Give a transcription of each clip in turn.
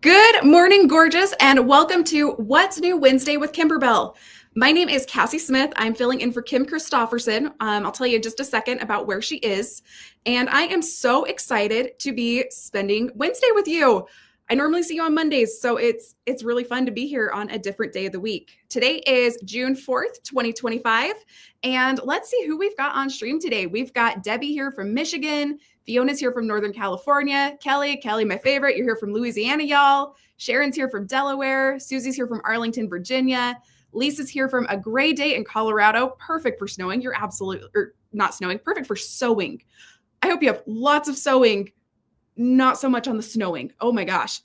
Good morning, gorgeous, and welcome to What's New Wednesday with Kimberbell. My name is Cassie Smith. I'm filling in for Kim Christofferson. I'll tell you in just a second about where she is. And I am so excited to be spending Wednesday with you. I normally see you on Mondays, so it's really fun to be here on a different day of the week. Today is June 4th, 2025, and let's see who we've got on stream today. We've got Debbie here from Michigan. Fiona's here from Northern California. Kelly, my favorite. You're here from Louisiana, y'all. Sharon's here from Delaware. Susie's here from Arlington, Virginia. Lisa's here from a gray day in Colorado. Perfect for snowing. You're absolutely, or not snowing, perfect for sewing. I hope you have lots of sewing, not so much on the snowing. Oh my gosh.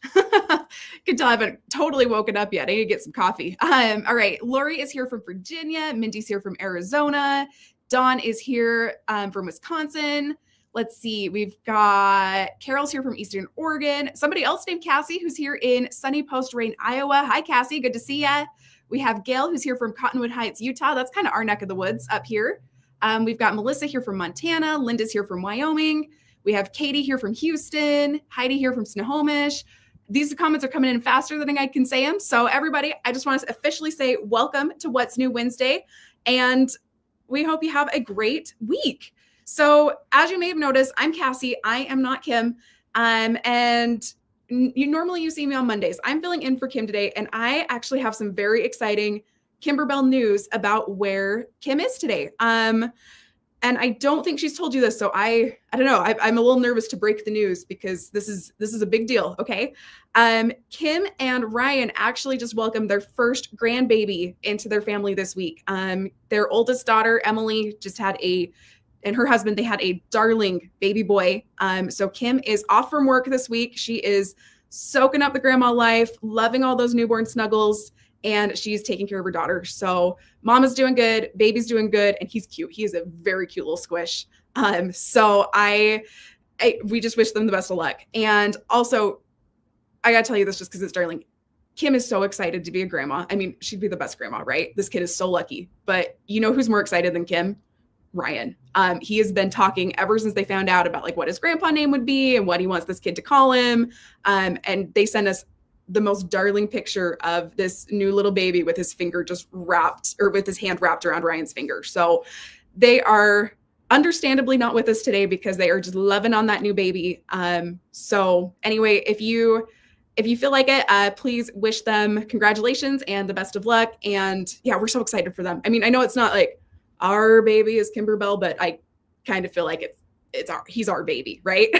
Can tell I haven't totally woken up yet. I need to get some coffee. All right. Lori is here from Virginia. Mindy's here from Arizona. Dawn is here from Wisconsin. Let's see. We've got Carol's here from Eastern Oregon. Somebody else named Cassie who's here in sunny Post Rain, Iowa. Hi, Cassie. Good to see ya. We have Gail who's here from Cottonwood Heights, Utah. That's kind of our neck of the woods up here. We've got Melissa here from Montana. Linda's here from Wyoming. We have Katie here from Houston. Heidi here from Snohomish. These comments are coming in faster than I can say them. So everybody, I just want to officially say welcome to What's New Wednesday. And we hope you have a great week. So as you may have noticed, I'm Cassie. I am not Kim. And you see me on Mondays. I'm filling in for Kim today. And I actually have some very exciting Kimberbell news about where Kim is today. And I don't think she's told you this. So I don't know. I'm a little nervous to break the news because this is a big deal. Okay. Kim and Ryan actually just welcomed their first grandbaby into their family this week. Their oldest daughter, Emily, and her husband, they had a darling baby boy. So Kim is off from work this week. She is soaking up the grandma life, loving all those newborn snuggles, and she's taking care of her daughter. So mama's doing good, baby's doing good, and he's cute. He is a very cute little squish. So we just wish them the best of luck. And also, I gotta tell you this just because it's darling. Kim is so excited to be a grandma. I mean, she'd be the best grandma, right? This kid is so lucky. But you know who's more excited than Kim? Ryan. He has been talking ever since they found out about like what his grandpa name would be and what he wants this kid to call him. And they sent us the most darling picture of this new little baby with his finger just wrapped, or with his hand wrapped around Ryan's finger. So they are understandably not with us today because they are just loving on that new baby. So anyway, if you feel like it, please wish them congratulations and the best of luck. And yeah, we're so excited for them. I mean, I know it's not like our baby is Kimberbell, but I kind of feel like he's our baby, right?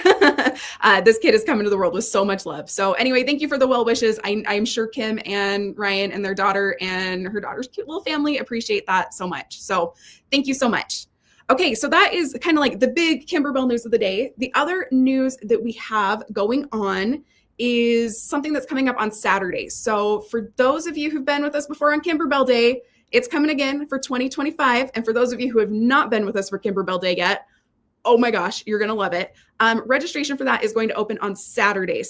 This kid is coming to the world with so much love. So anyway, thank you for the well wishes. I'm sure Kim and Ryan and their daughter and her daughter's cute little family appreciate that so much. So thank you so much. Okay, so that is kind of like the big Kimberbell news of the day. The other news that we have going on is something that's coming up on Saturday. So for those of you who've been with us before on Kimberbell Day, it's coming again for 2025. And for those of you who have not been with us for Kimberbell Day yet, oh my gosh, you're going to love it. Registration for that is going to open on Saturday,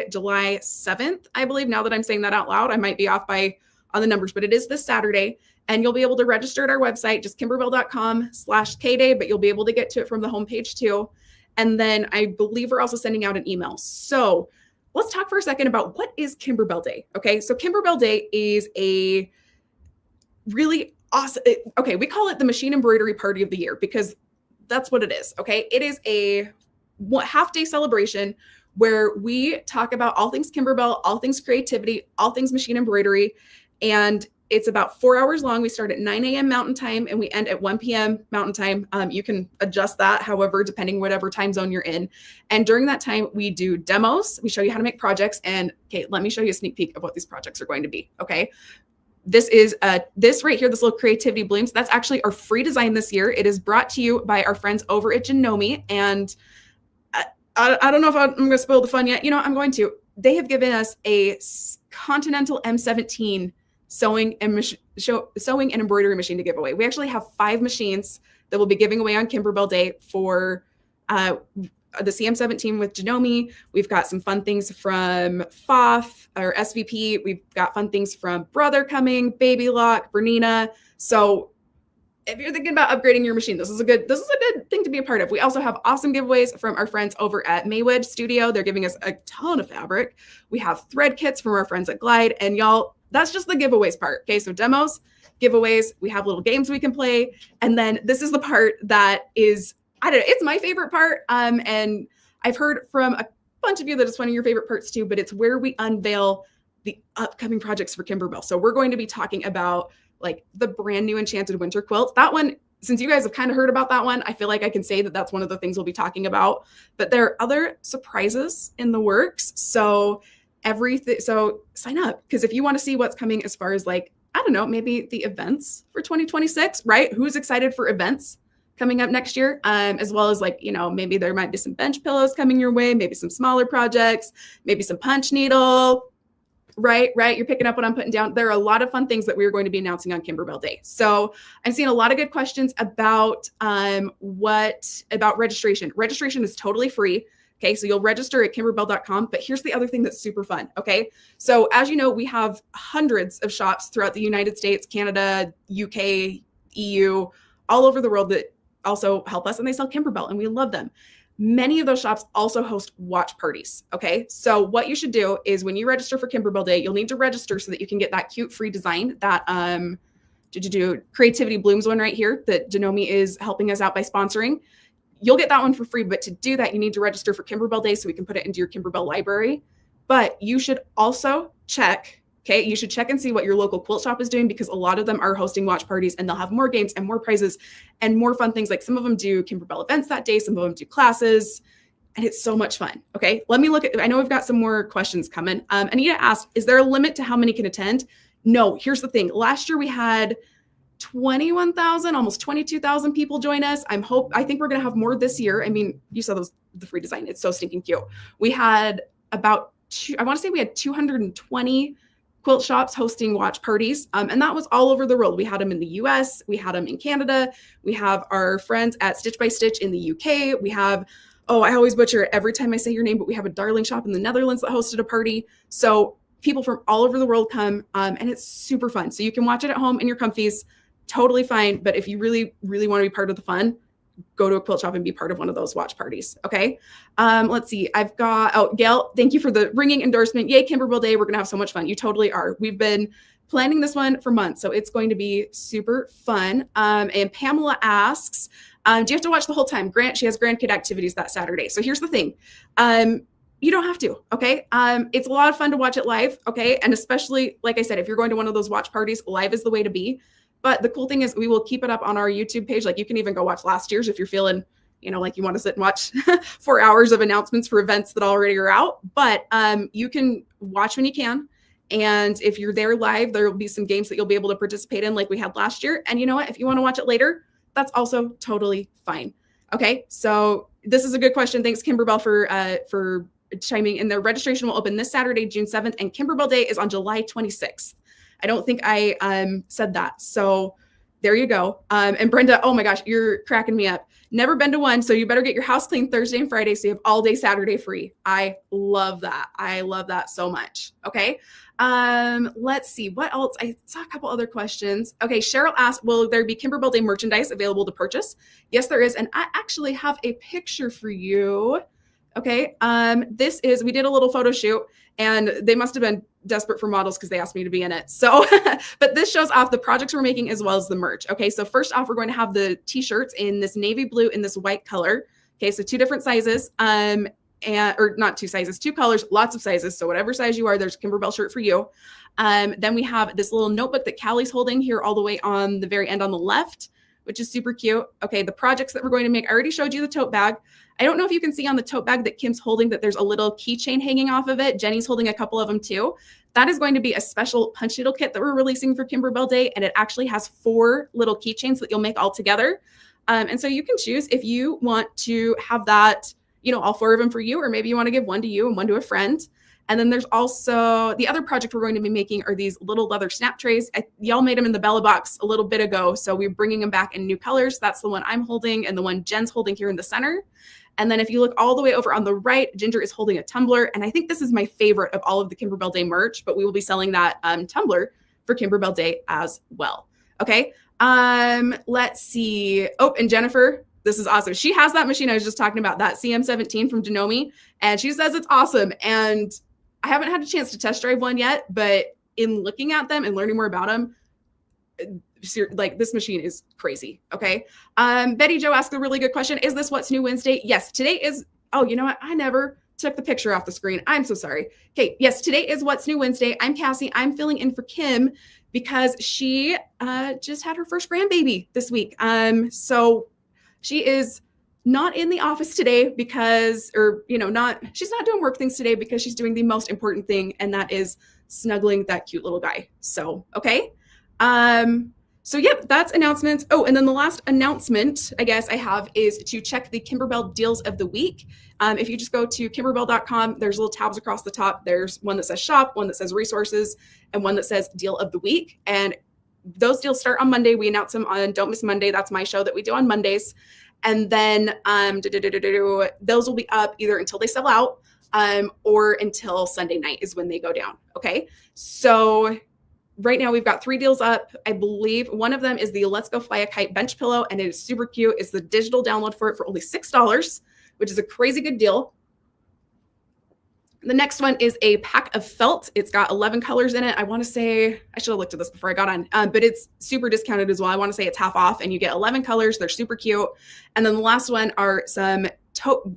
July 7th, I believe. Now that I'm saying that out loud, I might be off on the numbers, but it is this Saturday. And you'll be able to register at our website, just kimberbell.com/kday, but you'll be able to get to it from the homepage too. And then I believe we're also sending out an email. So let's talk for a second about what is Kimberbell Day. Okay, so Kimberbell Day is a really awesome, okay, we call it the machine embroidery party of the year because that's what it is. Okay, it is a half-day celebration where we talk about all things Kimberbell, all things creativity, all things machine embroidery, and it's about 4 hours long. We start at 9 a.m. Mountain Time and we end at 1 p.m. Mountain Time. You can adjust that however, depending whatever time zone you're in. And during that time, we do demos. We show you how to make projects. And okay, let me show you a sneak peek of what these projects are going to be. Okay. This is this right here, this little creativity blooms. That's actually our free design this year. It is brought to you by our friends over at Janome. And I don't know if I'm going to spoil the fun yet. You know, I'm going to. They have given us a Continental M17 sewing and embroidery machine to give away. We actually have 5 machines that we'll be giving away on Kimberbell Day for the CM17 with Janome. We've got some fun things from FOF or SVP. We've got fun things from Brother coming, Baby Lock, Bernina. So if you're thinking about upgrading your machine, this is a good thing to be a part of. We also have awesome giveaways from our friends over at Maywedge Studio. They're giving us a ton of fabric. We have thread kits from our friends at Glide, and y'all, that's just the giveaways part. Okay, so demos, giveaways, we have little games we can play, and then this is the part that is, I don't know, it's my favorite part. And I've heard from a bunch of you that it's one of your favorite parts too, but it's where we unveil the upcoming projects for Kimberbell. So we're going to be talking about like the brand new enchanted winter quilt. That one, since you guys have kind of heard about that one, I feel like I can say that that's one of the things we'll be talking about. But there are other surprises in the works. So sign up, because if you want to see what's coming as far as like, I don't know, maybe the events for 2026, right? Who's excited for events coming up next year? As well as like, you know, maybe there might be some bench pillows coming your way, maybe some smaller projects, maybe some punch needle. Right. You're picking up what I'm putting down. There are a lot of fun things that we're going to be announcing on Kimberbell Day. So I'm seeing a lot of good questions about about registration. Registration is totally free. Okay, so you'll register at kimberbell.com. But here's the other thing that's super fun. Okay, so as you know, we have hundreds of shops throughout the United States, Canada, UK, EU, all over the world that also help us, and they sell Kimberbell, and we love them. Many of those shops also host watch parties. Okay, so what you should do is when you register for Kimberbell Day, you'll need to register so that you can get that cute free design, that Creativity Blooms one right here that Denomi is helping us out by sponsoring. You'll get that one for free, but to do that, you need to register for Kimberbell Day so we can put it into your Kimberbell library. But you should also check. Okay, you should check and see what your local quilt shop is doing, because a lot of them are hosting watch parties, and they'll have more games and more prizes and more fun things. Like some of them do Kimberbell events that day, some of them do classes, and it's so much fun. Okay, let me look at, I know we've got some more questions coming. Anita asked, is there a limit to how many can attend? No, here's the thing. Last year we had 21,000, almost 22,000 people join us. I think we're going to have more this year. I mean, you saw the free design. It's so stinking cute. We had I want to say we had 220 quilt shops hosting watch parties. And that was all over the world. We had them in the US, we had them in Canada, we have our friends at Stitch by Stitch in the UK, we have, I always butcher it every time I say your name, but we have a darling shop in the Netherlands that hosted a party. So people from all over the world come, and it's super fun. So you can watch it at home in your comfies, totally fine. But if you really, really want to be part of the fun, go to a quilt shop and be part of one of those watch parties. Okay. Let's see. I've got, Gail, thank you for the ringing endorsement. Yay, Kimberbell Day. We're going to have so much fun. You totally are. We've been planning this one for months, so it's going to be super fun. And Pamela asks, do you have to watch the whole time? She has grandkid activities that Saturday. So here's the thing. You don't have to. Okay. It's a lot of fun to watch it live. Okay. And especially, like I said, if you're going to one of those watch parties, live is the way to be. But the cool thing is we will keep it up on our YouTube page. Like you can even go watch last year's if you're feeling, like you want to sit and watch 4 hours of announcements for events that already are out. But you can watch when you can. And if you're there live, there will be some games that you'll be able to participate in like we had last year. And you know what? If you want to watch it later, that's also totally fine. Okay, so this is a good question. Thanks, Kimberbell, for chiming in. The registration will open this Saturday, June 7th, and Kimberbell Day is on July 26th. I don't think I said that. So there you go. And Brenda, oh my gosh, you're cracking me up. Never been to one, so you better get your house clean Thursday and Friday so you have all day Saturday free. I love that. I love that so much. Okay. Let's see what else. I saw a couple other questions. Okay. Cheryl asked, will there be Kimberbell Day merchandise available to purchase? Yes, there is. And I actually have a picture for you. Okay. We did a little photo shoot, and they must have been desperate for models because they asked me to be in it. So, but this shows off the projects we're making as well as the merch. Okay. So first off, we're going to have the t-shirts in this navy blue and this white color. Okay. So 2 different sizes, or not 2 sizes, 2 colors, lots of sizes. So whatever size you are, there's a Kimberbell shirt for you. Then we have this little notebook that Callie's holding here all the way on the very end on the left, which is super cute. Okay. The projects that we're going to make, I already showed you the tote bag. I don't know if you can see on the tote bag that Kim's holding that there's a little keychain hanging off of it. Jenny's holding a couple of them too. That is going to be a special punch needle kit that we're releasing for Kimberbell Day. And it actually has 4 little keychains that you'll make all together. And so you can choose if you want to have that, all 4 of them for you, or maybe you want to give 1 to you and 1 to a friend. And then there's also the other project we're going to be making are these little leather snap trays. Y'all made them in the Bella box a little bit ago. So we're bringing them back in new colors. That's the one I'm holding and the one Jen's holding here in the center. And then if you look all the way over on the right, Ginger is holding a tumbler. And I think this is my favorite of all of the Kimberbell Day merch, but we will be selling that tumbler for Kimberbell Day as well. Okay. Let's see. Oh, and Jennifer, this is awesome. She has that machine I was just talking about, that CM17 from Janome, and she says it's awesome. And I haven't had a chance to test drive one yet, but in looking at them and learning more about them, like this machine is crazy. Okay. Betty Jo asked a really good question. Is this What's New Wednesday? Yes, today is. Oh, you know what? I never took the picture off the screen. I'm so sorry. Okay. Yes, today is What's New Wednesday. I'm Cassie. I'm filling in for Kim because she just had her first grandbaby this week. So she is not in the office today because, or, you know, she's not doing work things today because she's doing the most important thing, and that is snuggling that cute little guy. So, okay. So yep, that's announcements. Oh, and then the last announcement I guess I have is to check the Kimberbell deals of the week. If you just go to kimberbell.com, there's little tabs across the top. There's one that says shop, one that says resources, and one that says deal of the week. And those deals start on Monday. We announce them on Don't Miss Monday. That's my show that we do on Mondays. And then those will be up either until they sell out or until Sunday night is when they go down. Okay. So right now we've got 3 deals up. I believe one of them is the Let's Go Fly a Kite bench pillow, and it is super cute. It's the digital download for it for only $6, which is a crazy good deal. The next one is a pack of felt. It's got 11 colors in it. I want to say, I should have looked at this before I got on, but it's super discounted as well. I want to say it's half off, and you get 11 colors. They're super cute. And then the last one are some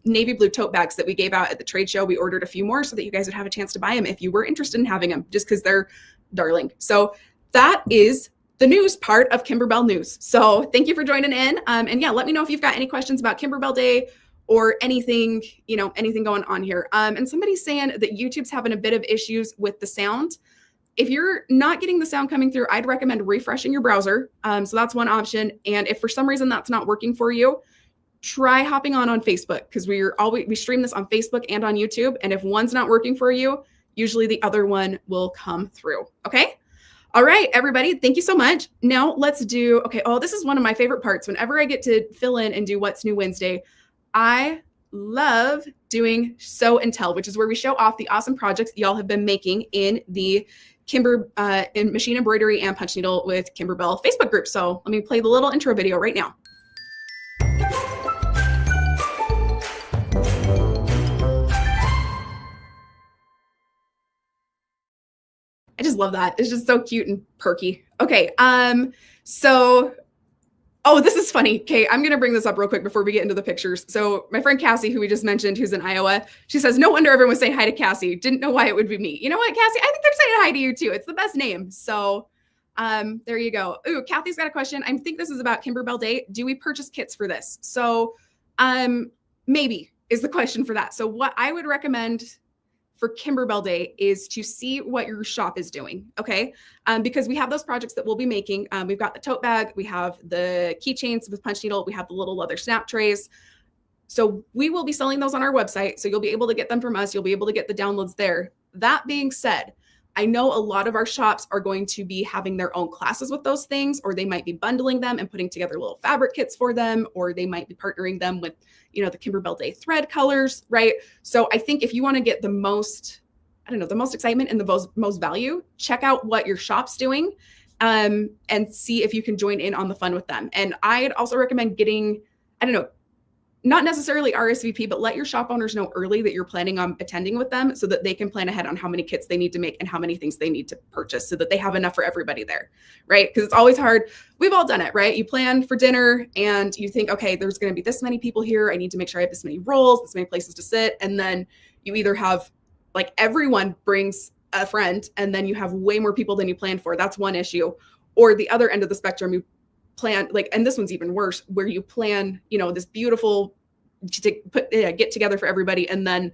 navy blue tote bags that we gave out at the trade show. We ordered a few more so that you guys would have a chance to buy them if you were interested in having them, just because they're darling. So that is the news part of Kimberbell News. So thank you for joining in. And yeah, let me know if you've got any questions about Kimberbell Day or anything, anything going on here. And somebody's saying that YouTube's having a bit of issues with the sound. If you're not getting the sound coming through, I'd recommend refreshing your browser. So that's one option. And if for some reason that's not working for you, try hopping on Facebook, because we stream this on Facebook and on YouTube. And if one's not working for you, usually the other one will come through. Okay. All right, everybody. Thank you so much. Now let's do, okay. Oh, this is one of my favorite parts. Whenever I get to fill in and do What's New Wednesday, I love doing Show and Tell, which is where we show off the awesome projects y'all have been making in the in machine embroidery and punch needle with Kimberbell Facebook group. So let me play the little intro video right now. I just love that. It's just so cute and perky. Okay. Oh, this is funny. Okay. I'm going to bring this up real quick before we get into the pictures. So my friend Cassie, who we just mentioned, who's in Iowa, she says, no wonder everyone was saying hi to Cassie. Didn't know why it would be me. You know what, Cassie? I think they're saying hi to you too. It's the best name. So there you go. Ooh, Kathy's got a question. I think this is about Kimberbell Day. Do we purchase kits for this? So maybe is the question for that. So what I would recommend for Kimberbell Day is to see what your shop is doing, okay? Because we have those projects that we'll be making. We've got the tote bag, we have the keychains with punch needle, we have the little leather snap trays. So we will be selling those on our website. So you'll be able to get them from us. You'll be able to get the downloads there. That being said, I know a lot of our shops are going to be having their own classes with those things, or they might be bundling them and putting together little fabric kits for them, or they might be partnering them with, the Kimberbell Day thread colors, right? So I think if you want to get the most excitement and the most value, check out what your shop's doing and see if you can join in on the fun with them. And I'd also recommend getting, not necessarily RSVP, but let your shop owners know early that you're planning on attending with them so that they can plan ahead on how many kits they need to make and how many things they need to purchase so that they have enough for everybody there, right? Because it's always hard. We've all done it, right? You plan for dinner and you think, okay, there's going to be this many people here. I need to make sure I have this many rolls, this many places to sit. And then you either have everyone brings a friend and then you have way more people than you planned for. That's one issue. Or the other end of the spectrum, you plan and this one's even worse, where you plan, this beautiful get together for everybody, and then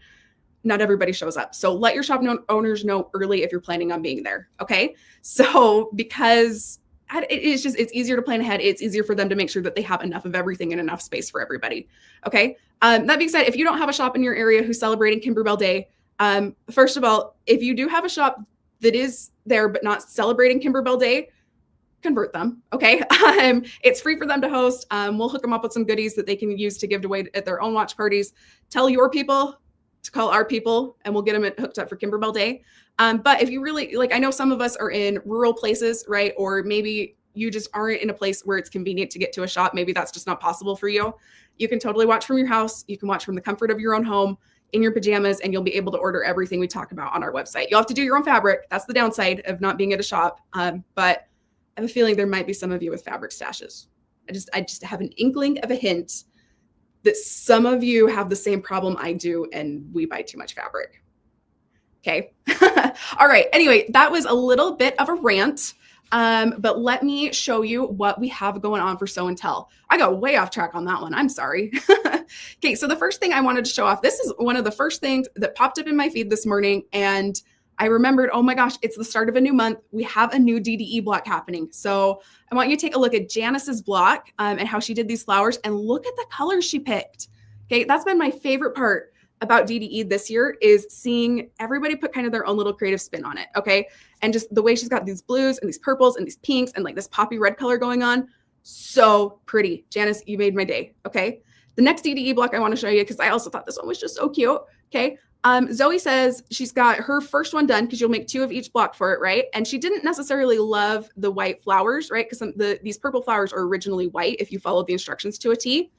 not everybody shows up. So let your shop owners know early if you're planning on being there. Okay. So because it's easier to plan ahead. It's easier for them to make sure that they have enough of everything and enough space for everybody. Okay. That being said, if you don't have a shop in your area who's celebrating Kimberbell Day, first of all, if you do have a shop that is there but not celebrating Kimberbell Day, convert them. Okay. It's free for them to host. We'll hook them up with some goodies that they can use to give away at their own watch parties. Tell your people to call our people and we'll get them hooked up for Kimberbell Day. But if you really I know some of us are in rural places, right? Or maybe you just aren't in a place where it's convenient to get to a shop, maybe that's just not possible for you, you can totally watch from your house. You can watch from the comfort of your own home in your pajamas, and you'll be able to order everything we talk about on our website. You'll have to do your own fabric. That's the downside of not being at a shop. But I have a feeling there might be some of you with fabric stashes. I just have an inkling of a hint that some of you have the same problem I do, and we buy too much fabric. Okay. All right. Anyway, that was a little bit of a rant. But let me show you what we have going on for Sew and Tell. I got way off track on that one. I'm sorry. Okay. So the first thing I wanted to show off, this is one of the first things that popped up in my feed this morning. And I remembered, oh my gosh, it's the start of a new month. We have a new DDE block happening. So I want you to take a look at Janice's block and how she did these flowers, and look at the colors she picked. Okay. That's been my favorite part about DDE this year, is seeing everybody put kind of their own little creative spin on it. Okay. And just the way she's got these blues and these purples and these pinks and like this poppy red color going on. So pretty. Janice, you made my day. Okay. The next DDE block I want to show you, because I also thought this one was just so cute. Okay. Zoe says she's got her first one done, because you'll make 2 of each block for it, right? And she didn't necessarily love the white flowers, right? Because these purple flowers are originally white if you follow the instructions to a T.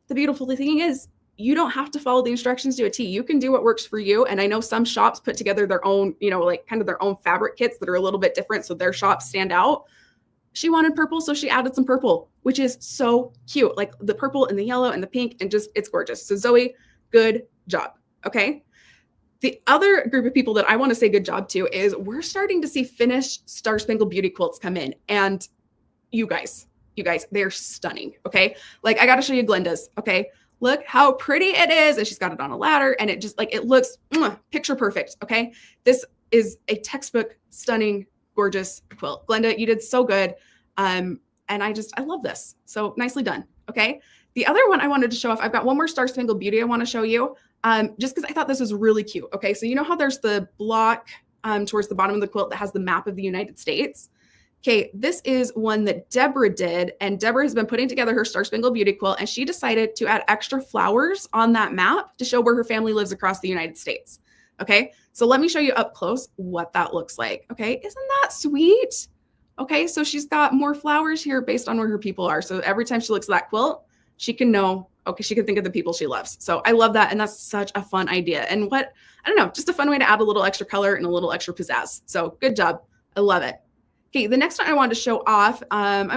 The beautiful thing is, you don't have to follow the instructions to a T. You can do what works for you. And I know some shops put together their own, like kind of their own fabric kits that are a little bit different, so their shops stand out. She wanted purple, so she added some purple, which is so cute. Like the purple and the yellow and the pink, and just, it's gorgeous. So Zoe, good job. Okay. The other group of people that I want to say good job to is, we're starting to see finished Star Spangled Beauty quilts come in. And you guys, they're stunning. Okay. Like, I got to show you Glenda's. Okay. Look how pretty it is. And she's got it on a ladder, and it just like, it looks picture perfect. Okay. This is a textbook, stunning, gorgeous quilt. Glenda, you did so good. And I love this. So nicely done. Okay. The other one I wanted to show off, I've got one more Star Spangled Beauty I want to show you. Just because I thought this was really cute. Okay. So you know how there's the block towards the bottom of the quilt that has the map of the United States? Okay, this is one that Deborah did, and Deborah has been putting together her Star Spangled Beauty quilt, and she decided to add extra flowers on that map to show where her family lives across the United States. Okay, so let me show you up close what that looks like. Okay, isn't that sweet? Okay, so she's got more flowers here based on where her people are. So every time she looks at that quilt, she can know, okay, she can think of the people she loves. So I love that, and that's such a fun idea. And I don't know, just a fun way to add a little extra color and a little extra pizzazz. So good job. I love it. Okay, the next one I wanted to show off, I've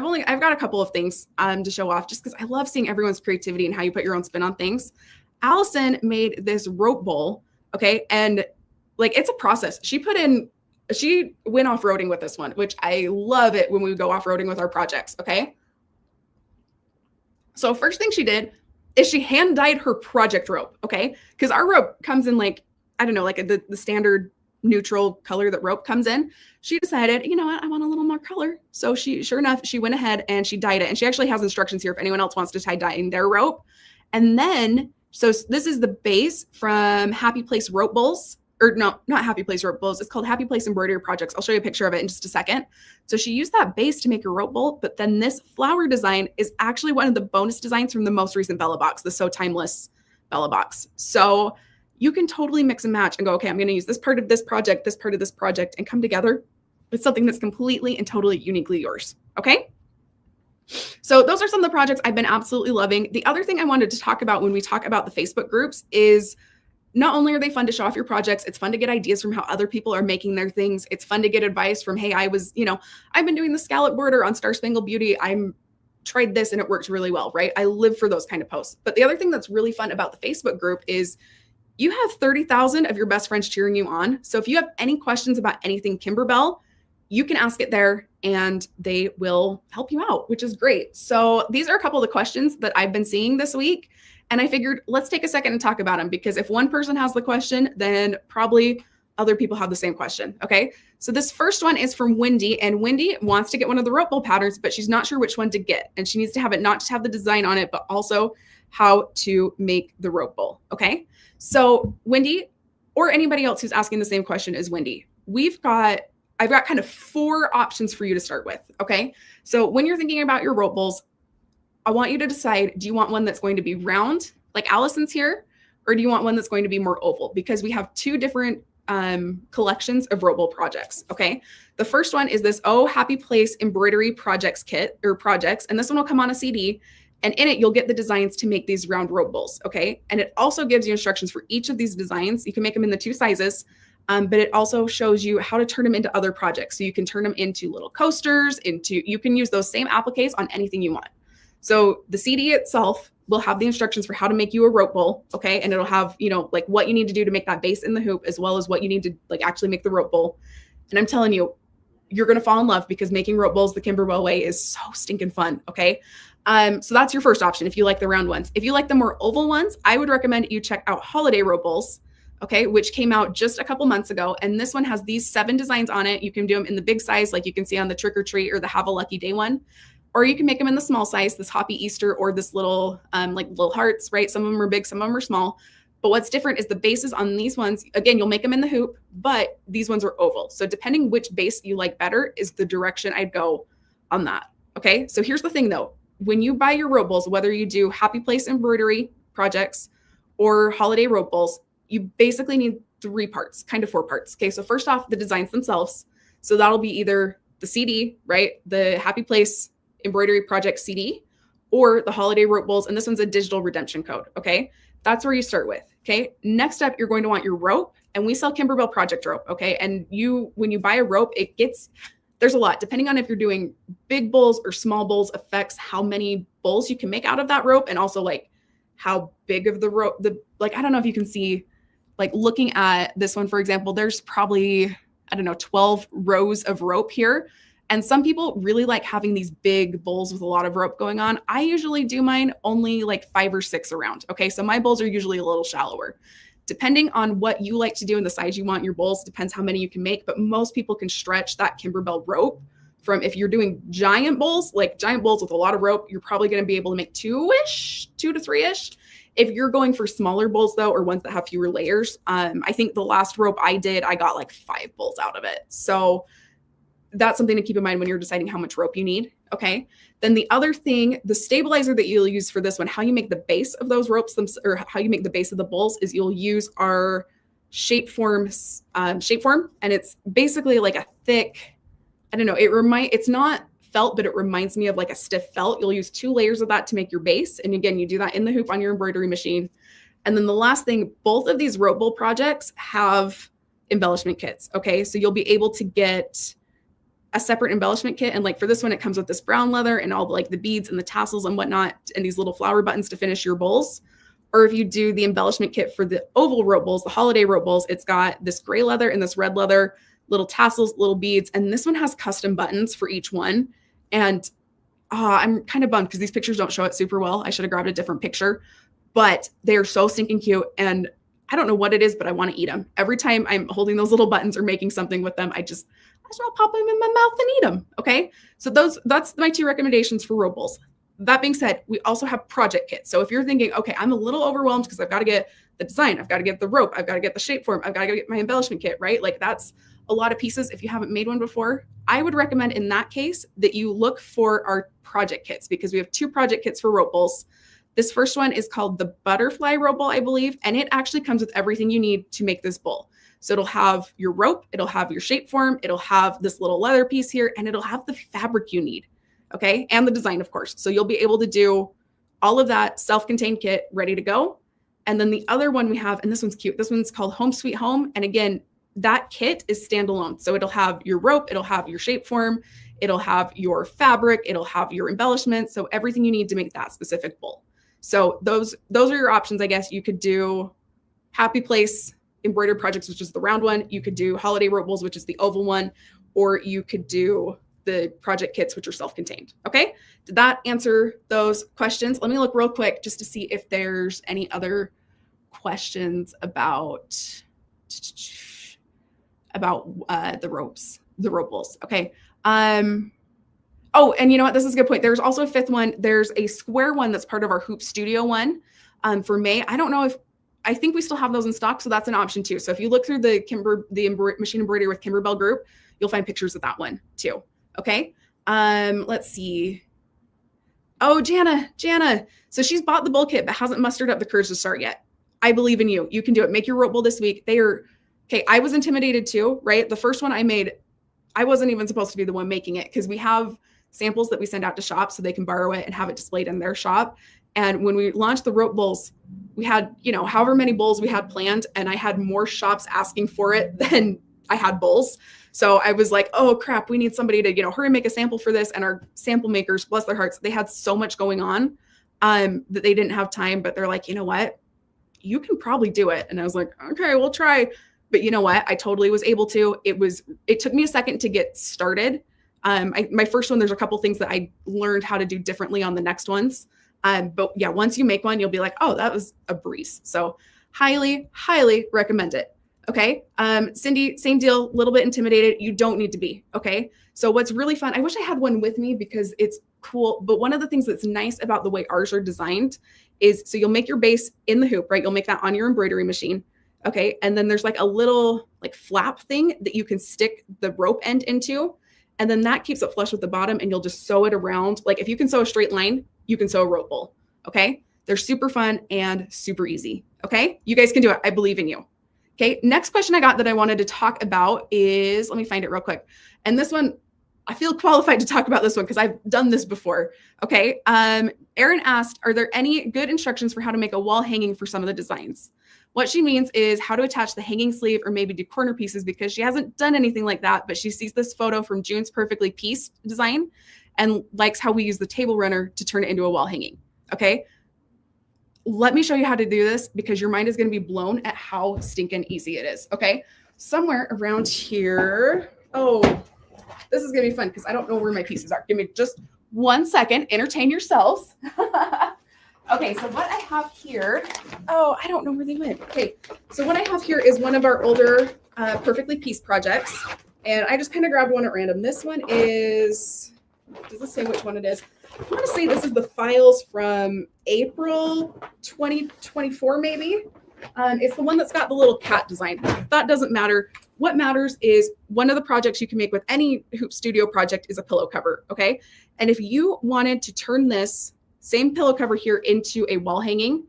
got a couple of things to show off, just because I love seeing everyone's creativity and how you put your own spin on things. Allison made this rope bowl, okay, and like, it's a process. She went off-roading with this one, which I love it when we go off-roading with our projects, okay? So first thing she did is she hand dyed her project rope, okay? Because our rope comes in like, I don't know, like the standard neutral color that rope comes in. She decided, you know what, I want a little more color. So sure enough, she went ahead and she dyed it. And she actually has instructions here if anyone else wants to tie dyeing their rope. And then, so this is the base from Happy Place Rope Bowls, or no, not Happy Place Rope Bowls. It's called Happy Place Embroidery Projects. I'll show you a picture of it in just a second. So she used that base to make her rope bowl, but then this flower design is actually one of the bonus designs from the most recent Bella box, the So Timeless Bella box. So you can totally mix and match and go, okay, I'm going to use this part of this project, this part of this project, and come together with something that's completely and totally uniquely yours. Okay. So those are some of the projects I've been absolutely loving. The other thing I wanted to talk about when we talk about the Facebook groups is, not only are they fun to show off your projects, it's fun to get ideas from how other people are making their things. It's fun to get advice from, hey, I've been doing the scallop border on Star Spangled Beauty. I'm tried this and it works really well, right? I live for those kind of posts. But the other thing that's really fun about the Facebook group is you have 30,000 of your best friends cheering you on. So if you have any questions about anything Kimberbell, you can ask it there and they will help you out, which is great. So these are a couple of the questions that I've been seeing this week. And I figured, let's take a second and talk about them, because if one person has the question, then probably other people have the same question. Okay. So this first one is from Wendy, and Wendy wants to get one of the rope bowl patterns, but she's not sure which one to get. And she needs to have it, not just have the design on it, but also how to make the rope bowl. Okay. So Wendy, or anybody else who's asking the same question as Wendy, I've got kind of 4 options for you to start with. Okay. So when you're thinking about your rope bowls, I want you to decide, do you want one that's going to be round like Allison's here, or do you want one that's going to be more oval? Because we have 2 different collections of rope bowl projects. Okay. The first one is this Oh Happy Place embroidery projects kit or projects. And this one will come on a CD. And in it, you'll get the designs to make these round rope bowls. Okay. And it also gives you instructions for each of these designs. You can make them in the 2 sizes, but it also shows you how to turn them into other projects. So you can turn them into little coasters, you can use those same appliques on anything you want. So the CD itself will have the instructions for how to make you a rope bowl. Okay. And it'll have, like what you need to do to make that base in the hoop, as well as what you need to like actually make the rope bowl. And I'm telling you, you're going to fall in love because making rope bowls the Kimberbell way is so stinking fun. Okay. So that's your first option if you like the round ones. If you like the more oval ones, I would recommend you check out holiday rope bowls, okay, which came out just a couple months ago. And this one has these 7 designs on it. You can do them in the big size, like you can see on the Trick or Treat or the Have a Lucky Day one, or you can make them in the small size, this Happy Easter or this little, like little hearts, right? Some of them are big, some of them are small. But what's different is the bases on these ones. Again, you'll make them in the hoop, but these ones are oval. So depending which base you like better is the direction I'd go on that. Okay, so here's the thing though. When you buy your rope bowls, whether you do Happy Place embroidery projects or holiday rope bowls, you basically need 3 parts, kind of 4 parts. Okay, so first off, the designs themselves. So that'll be either the CD, right? The Happy Place embroidery project CD, or the holiday rope bowls. And this one's a digital redemption code. Okay, that's where you start with. Okay, next up, you're going to want your rope. And we sell Kimberbell project rope. Okay, and when you buy a rope, there's a lot, depending on if you're doing big bowls or small bowls, affects how many bowls you can make out of that rope. And also like how big of the rope, I don't know if you can see, like looking at this one, for example, there's probably, 12 rows of rope here. And some people really like having these big bowls with a lot of rope going on. I usually do mine only like 5 or 6 around. Okay. So my bowls are usually a little shallower. Depending on what you like to do and the size you want your bowls, depends how many you can make. But most people can stretch that Kimberbell rope from, if you're doing giant bowls with a lot of rope, you're probably going to be able to make 2 to 3-ish. If you're going for smaller bowls though, or ones that have fewer layers, I think the last rope I did, I got like 5 bowls out of it. So that's something to keep in mind when you're deciding how much rope you need. Okay. Then the other thing, the stabilizer that you'll use for this one, how you make the base of those ropes, or how you make the base of the bowls, is you'll use our shapeform, and it's basically like a thick, it's not felt, but it reminds me of like a stiff felt. You'll use 2 layers of that to make your base. And again, you do that in the hoop on your embroidery machine. And then the last thing, both of these rope bowl projects have embellishment kits. Okay. So you'll be able to get a separate embellishment kit. And like for this one, it comes with this brown leather and all like the beads and the tassels and whatnot, and these little flower buttons to finish your bowls. Or if you do the embellishment kit for the oval rope bowls, the holiday rope bowls, it's got this gray leather and this red leather, little tassels, little beads. And this one has custom buttons for each one. And I'm kind of bummed because these pictures don't show it super well. I should have grabbed a different picture, but they are so stinking cute. And I don't know what it is, but I want to eat them. Every time I'm holding those little buttons or making something with them, I just want to pop them in my mouth and eat them. Okay. So that's my 2 recommendations for rope bowls. That being said, we also have project kits. So if you're thinking, okay, I'm a little overwhelmed because I've got to get the design, I've got to get the rope, I've got to get the shape form, I've got to get my embellishment kit, right? Like that's a lot of pieces. If you haven't made one before, I would recommend in that case that you look for our project kits, because we have 2 project kits for rope bowls. This first one is called the butterfly rope bowl, I believe, and it actually comes with everything you need to make this bowl. So it'll have your rope, it'll have your shape form, it'll have this little leather piece here, and it'll have the fabric you need, okay? And the design, of course. So you'll be able to do all of that self-contained kit ready to go. And then the other one we have, and this one's cute, this one's called Home Sweet Home. And again, that kit is standalone. So it'll have your rope, it'll have your shape form, it'll have your fabric, it'll have your embellishments. So everything you need to make that specific bowl. So those are your options, I guess. You could do Happy Place embroidered projects, which is the round one. You could do holiday rope bowls, which is the oval one, or you could do the project kits, which are self-contained. Okay. Did that answer those questions? Let me look real quick just to see if there's any other questions about the rope bowls. Okay. Oh, and you know what? This is a good point. There's also a 5th one. There's a square one that's part of our Hoop Studio one for May. I don't know I think we still have those in stock, so that's an option too. So if you look through the Machine Embroidery with Kimberbell group, you'll find pictures of that one too. Okay. Let's see. Oh, Jana. So she's bought the bowl kit, but hasn't mustered up the courage to start yet. I believe in you. You can do it. Make your rope bowl this week. They are Okay, I was intimidated too, right? The first one I made, I wasn't even supposed to be the one making it because we have samples that we send out to shops so they can borrow it and have it displayed in their shop. And when we launched the rope bowls, we had, however many bowls we had planned, and I had more shops asking for it than I had bowls. So I was like, oh crap, we need somebody to, hurry and make a sample for this. And our sample makers, bless their hearts, they had so much going on that they didn't have time, but they're like, you know what? You can probably do it. And I was like, okay, we'll try. But you know what? I totally was able to. It took me a second to get started. My first one, there's a couple things that I learned how to do differently on the next ones. But yeah, once you make one, you'll be like, oh, that was a breeze. So highly, highly recommend it. Okay. Cindy, same deal, a little bit intimidated. You don't need to be. Okay. So what's really fun, I wish I had one with me because it's cool. But one of the things that's nice about the way ours are designed is, so you'll make your base in the hoop, right? You'll make that on your embroidery machine. Okay. And then there's like a little like flap thing that you can stick the rope end into. And then that keeps it flush with the bottom, and you'll just sew it around. Like if you can sew a straight line, you can sew a rope bowl. Okay. They're super fun and super easy. Okay. You guys can do it. I believe in you. Okay. Next question I got that I wanted to talk about is, let me find it real quick. And this one, I feel qualified to talk about this one because I've done this before. Okay. Erin asked, are there any good instructions for how to make a wall hanging for some of the designs? What she means is how to attach the hanging sleeve or maybe do corner pieces, because she hasn't done anything like that, but she sees this photo from June's Perfectly Pieced design and likes how we use the table runner to turn it into a wall hanging. Okay. Let me show you how to do this because your mind is going to be blown at how stinking easy it is. Okay. Somewhere around here. Oh, this is going to be fun because I don't know where my pieces are. Give me just 1 second. Entertain yourselves. Okay, so what I have here, oh, I don't know where they went. Okay, so what I have here is one of our older Perfectly Pieced projects, and I just kind of grabbed one at random. This one is, does this say which one it is? I want to say this is the files from April 2024, maybe. It's the one that's got the little cat design. That doesn't matter. What matters is one of the projects you can make with any Hoop Studio project is a pillow cover, okay? And if you wanted to turn this same pillow cover here into a wall hanging,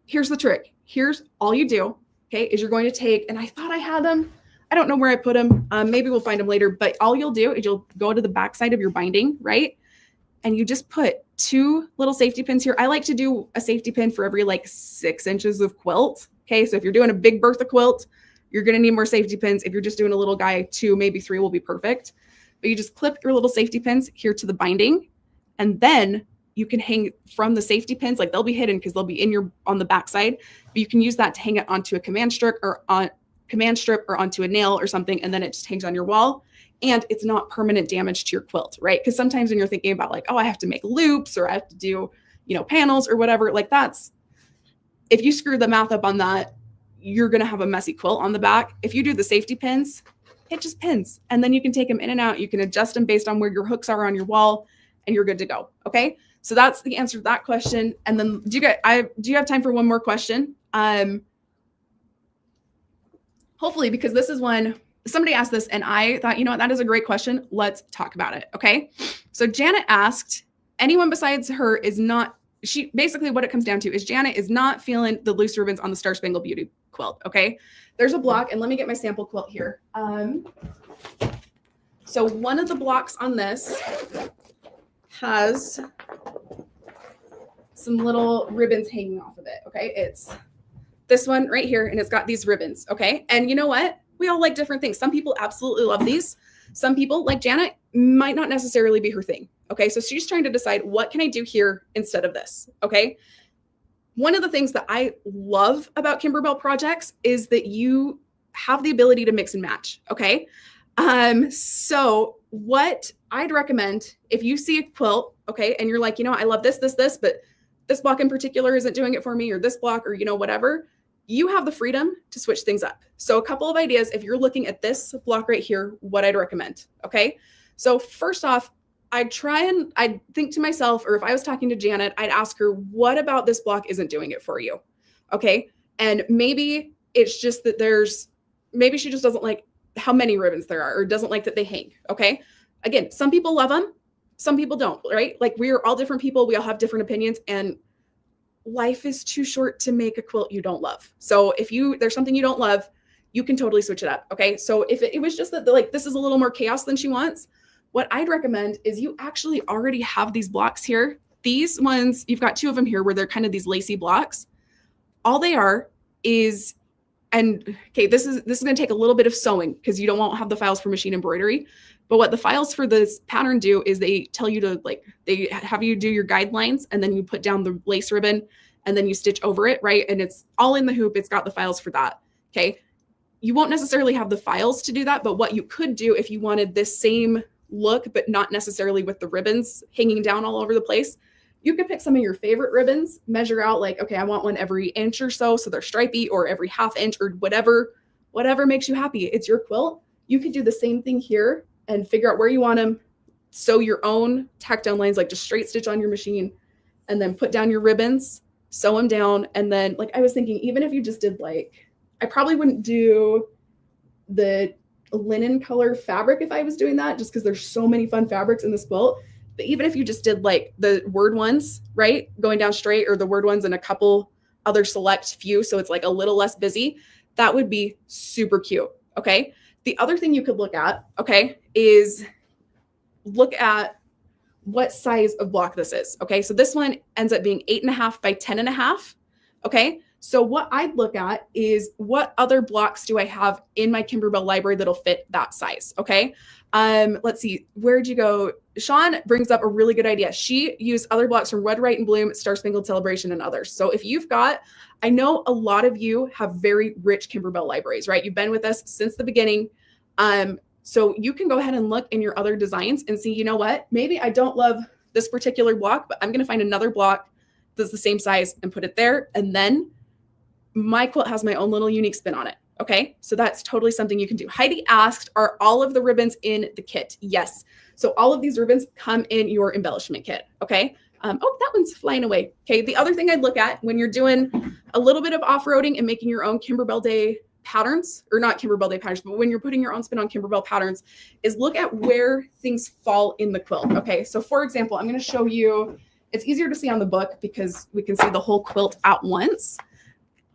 here's the trick. Here's all you do, okay, is you're going to take, and I thought I had them. I don't know where I put them. Maybe we'll find them later, but all you'll do is you'll go to the back side of your binding, right? And you just put 2 little safety pins here. I like to do a safety pin for every like 6 inches of quilt. Okay, so if you're doing a big Bertha quilt, you're going to need more safety pins. If you're just doing a little guy, 2, maybe 3 will be perfect. But you just clip your little safety pins here to the binding, and then you can hang from the safety pins, like they'll be hidden because they'll be on the back side, but you can use that to hang it onto a command strip or onto a nail or something, and then it just hangs on your wall, and it's not permanent damage to your quilt, right? Because sometimes when you're thinking about like, oh, I have to make loops or I have to do, panels or whatever, like if you screw the math up on that, you're going to have a messy quilt on the back. If you do the safety pins, it just pins, and then you can take them in and out. You can adjust them based on where your hooks are on your wall, and you're good to go. Okay. So that's the answer to that question. And then do you have time for one more question? Hopefully, because this is one, somebody asked this and I thought, that is a great question. Let's talk about it. Okay. So Janet asked, anyone besides her basically what it comes down to is Janet is not feeling the loose ribbons on the Star Spangled Beauty quilt. Okay. There's a block, and let me get my sample quilt here. So one of the blocks on this has some little ribbons hanging off of it. Okay. It's this one right here, and it's got these ribbons. Okay. And you know what? We all like different things. Some people absolutely love these. Some people, like Janet, might not necessarily be her thing. Okay. So she's trying to decide, what can I do here instead of this? Okay. One of the things that I love about Kimberbell projects is that you have the ability to mix and match. Okay. So what I'd recommend, if you see a quilt, okay, and you're like, I love this, but this block in particular isn't doing it for me, or this block, or, whatever, you have the freedom to switch things up. So a couple of ideas, if you're looking at this block right here, what I'd recommend. Okay. So first off, I'd think to myself, or if I was talking to Janet, I'd ask her, what about this block isn't doing it for you? Okay. And maybe it's just that maybe she just doesn't like how many ribbons there are, or doesn't like that they hang. Okay. Again, some people love them. Some people don't, right? Like, we are all different people. We all have different opinions, and life is too short to make a quilt you don't love. So if there's something you don't love, you can totally switch it up. Okay. So if it was just that like this is a little more chaos than she wants, what I'd recommend is you actually already have these blocks here. These ones, you've got two of them here where they're kind of these lacy blocks. All they are is, and okay, this is going to take a little bit of sewing because you won't have the files for machine embroidery. But what the files for this pattern do is they tell you to they have you do your guidelines, and then you put down the lace ribbon and then you stitch over it, right? And it's all in the hoop. It's got the files for that. Okay. You won't necessarily have the files to do that, but what you could do if you wanted this same look, but not necessarily with the ribbons hanging down all over the place, you could pick some of your favorite ribbons, measure out like, okay, I want one every inch or so they're stripy, or every half inch, or whatever makes you happy. It's your quilt. You could do the same thing here and figure out where you want them, sew your own tack down lines, like just straight stitch on your machine, and then put down your ribbons, sew them down. And then like I was thinking, even if you just did like, I probably wouldn't do the linen color fabric if I was doing that, just because there's so many fun fabrics in this quilt. But even if you just did like the word ones, right, going down straight, or the word ones and a couple other select few, so it's like a little less busy, that would be super cute. Okay. The other thing you could look at, okay, is look at what size of block this is. Okay. So this one ends up being 8.5 by 10.5. Okay. So what I'd look at is what other blocks do I have in my Kimberbell library that'll fit that size. Okay. Let's see, where'd you go? Sean brings up a really good idea. She used other blocks from Red, White, and Bloom, Star Spangled Celebration, and others. So if you've got, I know a lot of you have very rich Kimberbell libraries, right? You've been with us since the beginning. So you can go ahead and look in your other designs and see, you know what, maybe I don't love this particular block, but I'm going to find another block that's the same size and put it there. And then my quilt has my own little unique spin on it. Okay. So that's totally something you can do. Heidi asked, are all of the ribbons in the kit? Yes. So all of these ribbons come in your embellishment kit. Okay. Oh, that one's flying away. Okay. The other thing I'd look at when you're doing a little bit of off-roading and making your own Kimberbell Day patterns, or not Kimberbell Day patterns, but when you're putting your own spin on Kimberbell patterns, is look at where things fall in the quilt. Okay. So for example, I'm going to show you, it's easier to see on the book because we can see the whole quilt at once.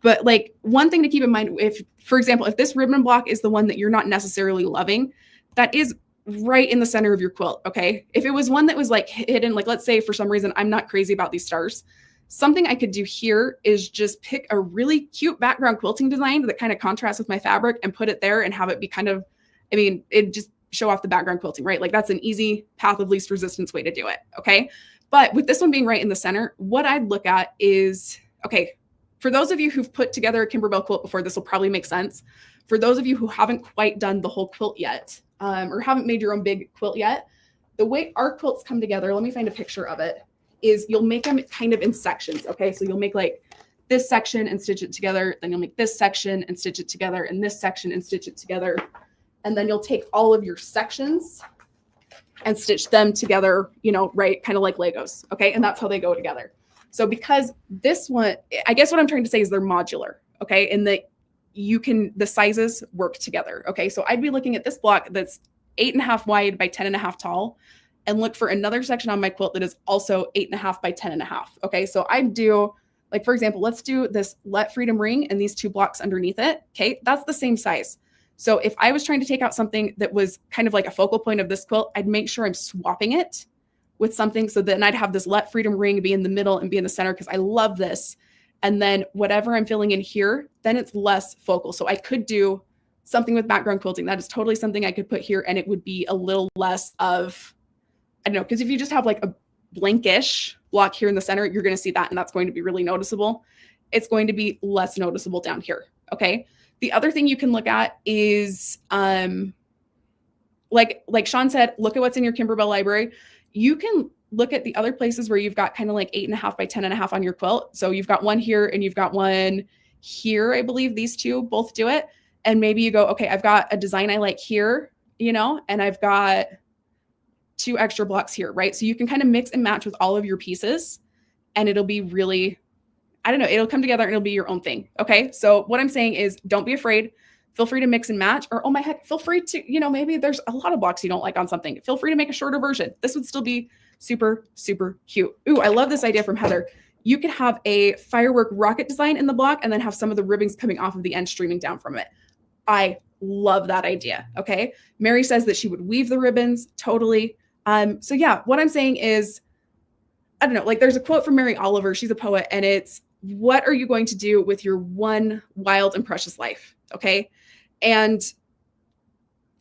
But like one thing to keep in mind, if, for example, if this ribbon block is the one that you're not necessarily loving, that is right in the center of your quilt. Okay. If it was one that was like hidden, like let's say for some reason, I'm not crazy about these stars. Something I could do here is just pick a really cute background quilting design that kind of contrasts with my fabric and put it there and have it be kind of, I mean, it just show off the background quilting, right? Like that's an easy path of least resistance way to do it. Okay. But with this one being right in the center, what I'd look at is, okay, for those of you who've put together a Kimberbell quilt before, this will probably make sense. For those of you who haven't quite done the whole quilt yet, or haven't made your own big quilt yet, the way our quilts come together, let me find a picture of it, is you'll make them kind of in sections. Okay, so you'll make like this section and stitch it together. Then you'll make this section and stitch it together, and this section and stitch it together. And then you'll take all of your sections and stitch them together, you know, right, kind of like Legos. Okay, and that's how they go together. So because this one, I guess what I'm trying to say is they're modular, okay? And that you can, the sizes work together, okay? So I'd be looking at this block that's 8.5 wide by 10.5 tall and look for another section on my quilt that is also 8.5 by 10.5, okay? So I'd do, like, for example, let's do this Let Freedom Ring and these two blocks underneath it, okay? That's the same size. So if I was trying to take out something that was kind of like a focal point of this quilt, I'd make sure I'm swapping it with something. So then I'd have this Let Freedom Ring be in the middle and be in the center because I love this. And then whatever I'm filling in here, then it's less focal. So I could do something with background quilting. That is totally something I could put here and it would be a little less of, I don't know, because if you just have like a blankish block here in the center, you're going to see that and that's going to be really noticeable. It's going to be less noticeable down here. Okay. The other thing you can look at is, like Sean said, look at what's in your Kimberbell library. You can look at the other places where you've got kind of like 8.5 by 10.5 on your quilt. So you've got one here and you've got one here. I believe these two both do it. And maybe you go, okay, I've got a design I like here, you know, and I've got 2 extra blocks here, right? So you can kind of mix and match with all of your pieces and it'll be really, I don't know, it'll come together and it'll be your own thing. Okay. So what I'm saying is don't be afraid. Feel free to mix and match, or oh my heck, feel free to, you know, maybe there's a lot of blocks you don't like on something. Feel free to make a shorter version. This would still be super, super cute. Ooh, I love this idea from Heather. You could have a firework rocket design in the block and then have some of the ribbons coming off of the end streaming down from it. I love that idea. Okay. Mary says that she would weave the ribbons. Totally. So yeah, what I'm saying is, I don't know, like there's a quote from Mary Oliver. She's a poet, and it's, what are you going to do with your one wild and precious life? Okay. And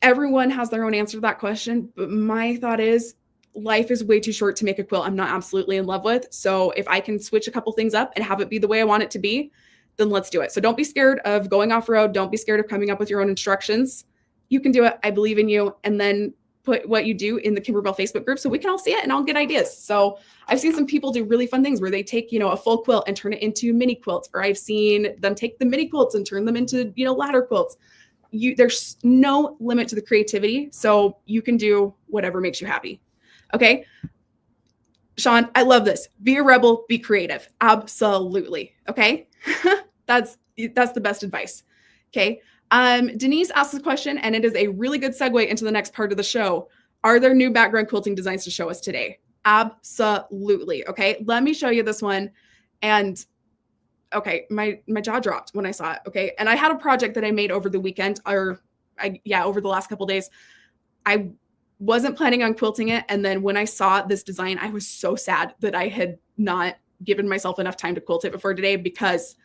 everyone has their own answer to that question. But my thought is, life is way too short to make a quilt I'm not absolutely in love with. So if I can switch a couple things up and have it be the way I want it to be, then let's do it. So don't be scared of going off road. Don't be scared of coming up with your own instructions. You can do it. I believe in you. And then put what you do in the Kimberbell Facebook group so we can all see it and all get ideas. So I've seen some people do really fun things where they take, a full quilt and turn it into mini quilts, or I've seen them take the mini quilts and turn them into, ladder quilts. There's no limit to the creativity. So you can do whatever makes you happy. Okay. Sean, I love this. Be a rebel, be creative. Absolutely. Okay. That's the best advice. Okay. Denise asks a question, and it is a really good segue into the next part of the show. Are there new background quilting designs to show us today? Absolutely. Okay. Let me show you this one. And okay, my jaw dropped when I saw it. Okay. And I had a project that I made over the weekend, over the last couple of days. I wasn't planning on quilting it. And then when I saw this design, I was so sad that I had not given myself enough time to quilt it before today, because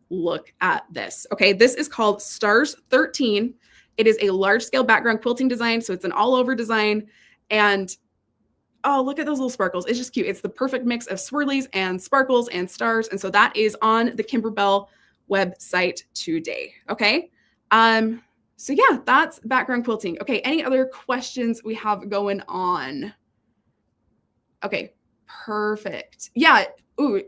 look at this. Okay. This is called Stars 13. It is a large scale background quilting design. So it's an all over design. And oh, look at those little sparkles. It's just cute. It's the perfect mix of swirlies and sparkles and stars. And so that is on the Kimberbell website today. Okay. So yeah, that's background quilting. Okay. Any other questions we have going on? Okay. Perfect. Yeah. Ooh,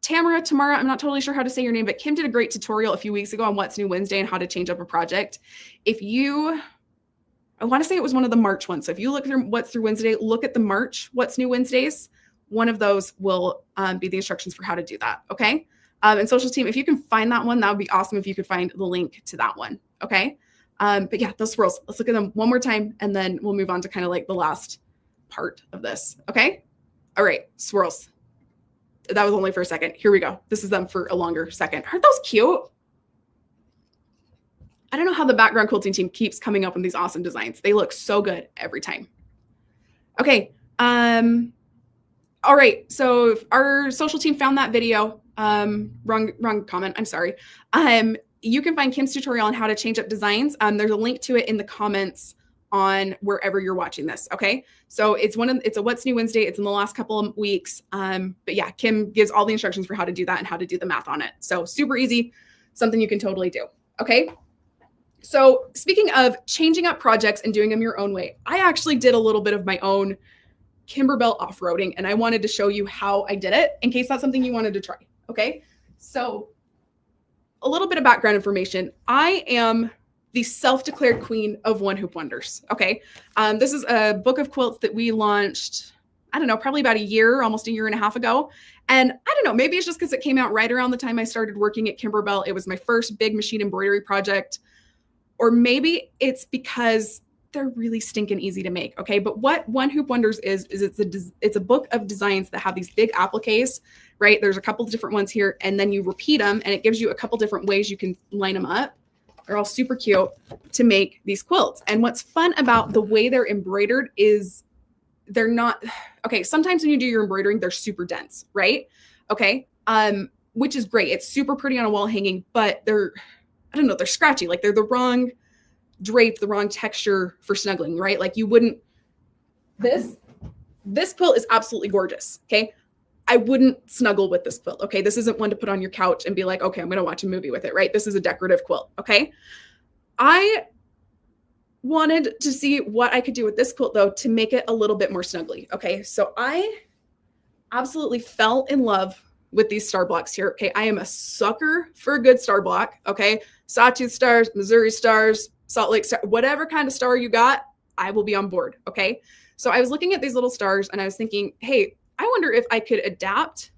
Tamara, I'm not totally sure how to say your name, but Kim did a great tutorial a few weeks ago on What's New Wednesday and how to change up a project. I want to say it was one of the March ones. So if you look through What's Through Wednesday, look at the March What's New Wednesdays. One of those will be the instructions for how to do that. Okay. And social team, if you can find that one, that would be awesome if you could find the link to that one. Okay. But yeah, those swirls, let's look at them one more time, and then we'll move on to kind of like the last part of this. Okay. All right. Swirls. That was only for a second. Here we go. This is them for a longer second. Aren't those cute? I don't know how the background quilting team keeps coming up with these awesome designs. They look so good every time. Okay. All right. So our social team found that video. Wrong comment. I'm sorry. You can find Kim's tutorial on how to change up designs. There's a link to it in the comments on wherever you're watching this. Okay. So it's a What's New Wednesday. It's in the last couple of weeks. But yeah, Kim gives all the instructions for how to do that and how to do the math on it. So super easy, something you can totally do. Okay. So speaking of changing up projects and doing them your own way, I actually did a little bit of my own Kimberbell off-roading, and I wanted to show you how I did it in case that's something you wanted to try. Okay. So a little bit of background information. I am the self-declared queen of one hoop wonders. Okay. This is a book of quilts that we launched, I don't know, probably about almost a year and a half ago. And I don't know, maybe it's just because it came out right around the time I started working at Kimberbell. It was my first big machine embroidery project. Or maybe it's because they're really stinking easy to make. Okay. But what One Hoop Wonders is it's a book of designs that have these big appliques, right? There's a couple of different ones here, and then you repeat them, and it gives you a couple different ways you can line them up. They're all super cute to make these quilts. And what's fun about the way they're embroidered is they're not, okay. Sometimes when you do your embroidering, they're super dense, right? Okay. Which is great. It's super pretty on a wall hanging, but they're scratchy. Like they're the wrong drape, the wrong texture for snuggling, right? Like you wouldn't, this quilt is absolutely gorgeous. Okay. I wouldn't snuggle with this quilt. Okay. This isn't one to put on your couch and be like, okay, I'm going to watch a movie with it, right? This is a decorative quilt. Okay. I wanted to see what I could do with this quilt though, to make it a little bit more snuggly. Okay. So I absolutely fell in love with these star blocks here. Okay. I am a sucker for a good star block. Okay. Sawtooth stars, Missouri stars, Salt Lake star, whatever kind of star you got, I will be on board. Okay. So I was looking at these little stars and I was thinking, hey, I wonder if I could adapt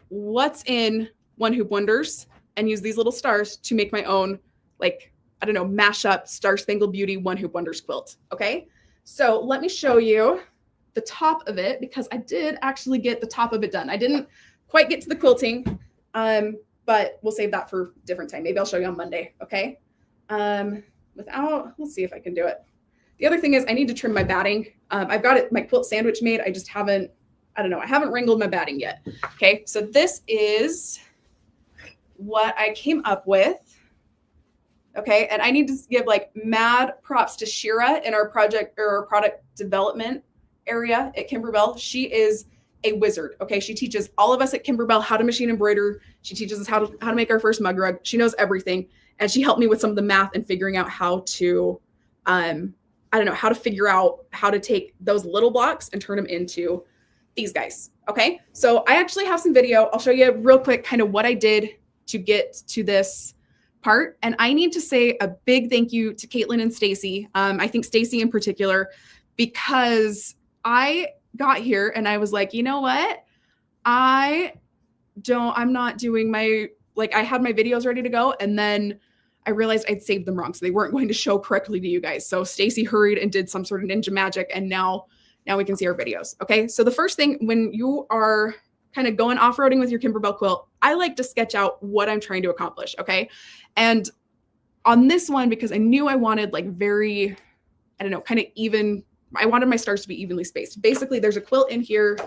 what's in One Hoop Wonders and use these little stars to make my own, like, I don't know, mash up Star Spangled Beauty One Hoop Wonders quilt. Okay. So let me show you the top of it, because I did actually get the top of it done. I didn't quite get to the quilting. but we'll save that for a different time. Maybe I'll show you on Monday. Okay. Let's see if I can do it. The other thing is I need to trim my batting. I've got my quilt sandwich made. I just haven't, I don't know. I haven't wrangled my batting yet. Okay. So this is what I came up with. Okay. And I need to give like mad props to Shira in our project or our product development area at Kimberbell. She is a wizard. Okay. She teaches all of us at Kimberbell how to machine embroider. She teaches us how to make our first mug rug. She knows everything. And she helped me with some of the math and figuring out how to, how to figure out how to take those little blocks and turn them into these guys. Okay. So I actually have some video. I'll show you real quick kind of what I did to get to this part. And I need to say a big thank you to Caitlin and Stacy. I think Stacy in particular, because I got here and I was like, you know what? I'm not doing I had my videos ready to go. And then I realized I'd saved them wrong. So they weren't going to show correctly to you guys. So Stacy hurried and did some sort of ninja magic. And now we can see our videos. Okay. So the first thing when you are kind of going off-roading with your Kimberbell quilt, I like to sketch out what I'm trying to accomplish. Okay. And on this one, because I knew I wanted like very, kind of even, I wanted my stars to be evenly spaced. Basically there's a quilt in here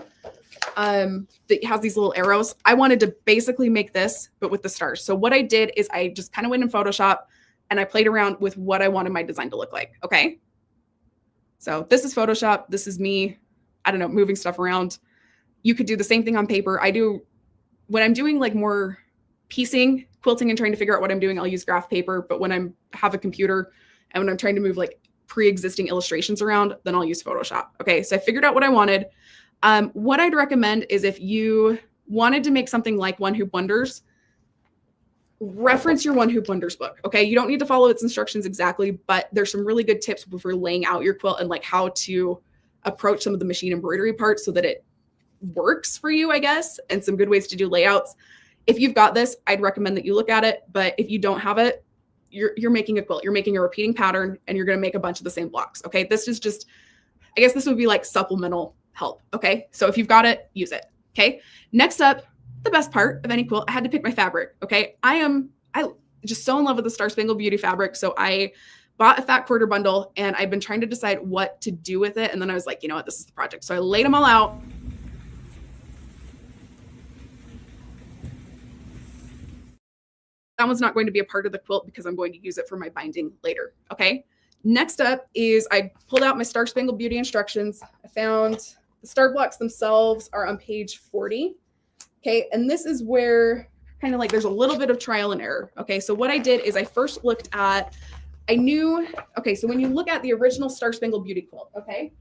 that has these little arrows. I wanted to basically make this, but with the stars. So what I did is I just kind of went in Photoshop and I played around with what I wanted my design to look like. Okay. So this is Photoshop. This is me, moving stuff around. You could do the same thing on paper. When I'm doing like more piecing, quilting and trying to figure out what I'm doing, I'll use graph paper. But when I have a computer and when I'm trying to move like pre-existing illustrations around, then I'll use Photoshop. Okay. So I figured out what I wanted. What I'd recommend is if you wanted to make something like One Hoop Wonders, reference your One Hoop Wonders book. Okay. You don't need to follow its instructions exactly, but there's some really good tips for laying out your quilt and like how to approach some of the machine embroidery parts so that it works for you, I guess, and some good ways to do layouts. If you've got this, I'd recommend that you look at it. But if you don't have it, you're making a quilt, you're making a repeating pattern and you're going to make a bunch of the same blocks. Okay. This is just, I guess this would be like supplemental help. Okay. So if you've got it, use it. Okay. Next up, the best part of any quilt, I had to pick my fabric. Okay. I just so in love with the Star Spangled Beauty fabric. So I bought a fat quarter bundle and I've been trying to decide what to do with it. And then I was like, you know what, this is the project. So I laid them all out. That one's not going to be a part of the quilt because I'm going to use it for my binding later. Okay. Next up is I pulled out my Star Spangled Beauty instructions. I found the star blocks themselves are on page 40. Okay. And this is where kind of like there's a little bit of trial and error. Okay. So what I did is I first looked at, so when you look at the original Star Spangled Beauty quilt, okay,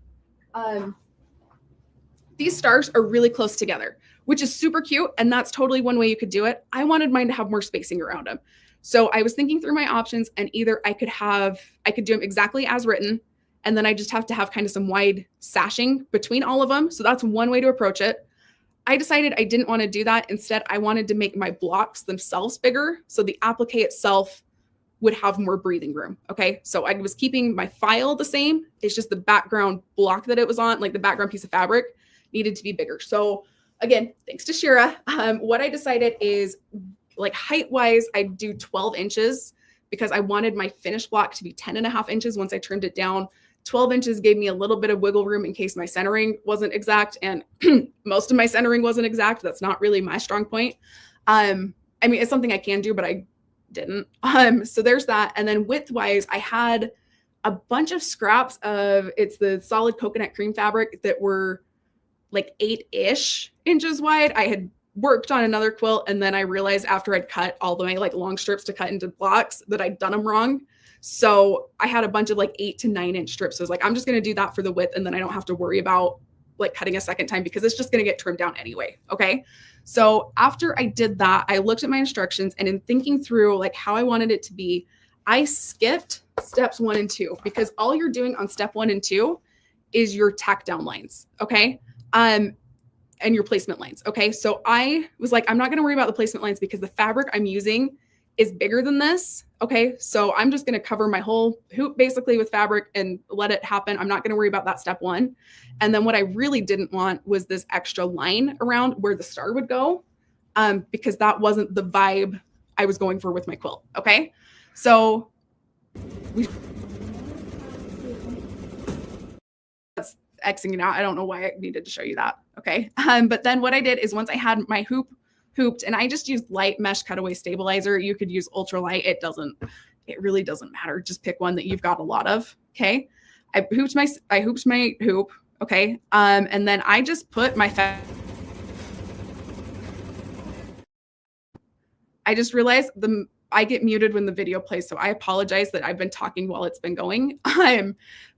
these stars are really close together, which is super cute. And that's totally one way you could do it. I wanted mine to have more spacing around them. So I was thinking through my options and either I could do them exactly as written. And then I just have to have kind of some wide sashing between all of them. So that's one way to approach it. I decided I didn't want to do that. Instead, I wanted to make my blocks themselves bigger. So the applique itself would have more breathing room. Okay. So I was keeping my file the same. It's just the background block that it was on, like the background piece of fabric needed to be bigger. So again, thanks to Shira, what I decided is like height wise, I'd do 12 inches because I wanted my finished block to be 10.5 inches. Once I trimmed it down, 12 inches gave me a little bit of wiggle room in case my centering wasn't exact. And most of my centering wasn't exact. That's not really my strong point. I mean, it's something I can do, but I didn't. So there's that. And then width wise, I had a bunch of scraps of, it's the solid coconut cream fabric that were like 8-ish inches wide. I had worked on another quilt. And then I realized after I'd cut all the my like long strips to cut into blocks that I'd done them wrong. So I had a bunch of like 8 to 9 inch strips. So I was like, I'm just going to do that for the width. And then I don't have to worry about like cutting a second time because it's just going to get trimmed down anyway. Okay. So after I did that, I looked at my instructions and in thinking through like how I wanted it to be, I skipped steps 1 and 2 because all you're doing on step 1 and 2 is your tack down lines. Okay. And your placement lines. Okay. So I was like, I'm not going to worry about the placement lines because the fabric I'm using is bigger than this. Okay. So I'm just going to cover my whole hoop basically with fabric and let it happen. I'm not going to worry about that step 1. And then what I really didn't want was this extra line around where the star would go. because that wasn't the vibe I was going for with my quilt. Okay. So that's Xing it out. I don't know why I needed to show you that. Okay. But then what I did is once I had my hooped, and I just used light mesh cutaway stabilizer. You could use ultralight. It really doesn't matter. Just pick one that you've got a lot of. Okay. I hooped my hoop. Okay. And then I just put my I just realized I get muted when the video plays, so I apologize that I've been talking while it's been going.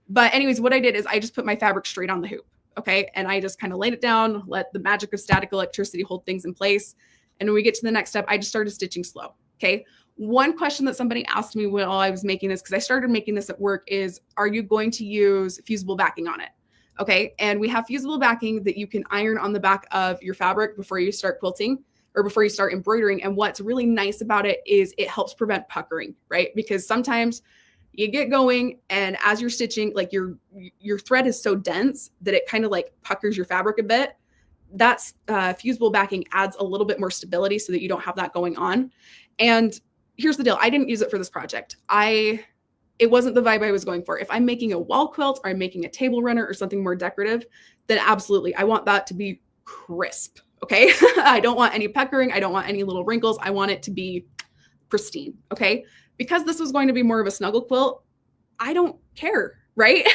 But anyways, what I did is I just put my fabric straight on the hoop, okay? And I just kind of laid it down, let the magic of static electricity hold things in place. And when we get to the next step, I just started stitching slow, okay? One question that somebody asked me while I was making this, because I started making this at work, is, are you going to use fusible backing on it? Okay, and we have fusible backing that you can iron on the back of your fabric before you start quilting or before you start embroidering. And what's really nice about it is it helps prevent puckering, right? Because sometimes you get going and as you're stitching, like your thread is so dense that it kind of like puckers your fabric a bit. That's fusible backing adds a little bit more stability so that you don't have that going on. And here's the deal. I didn't use it for this project. It wasn't the vibe I was going for. If I'm making a wall quilt or I'm making a table runner or something more decorative, then absolutely, I want that to be crisp. Okay. I don't want any puckering. I don't want any little wrinkles. I want it to be pristine. Okay. Because this was going to be more of a snuggle quilt, I don't care, right?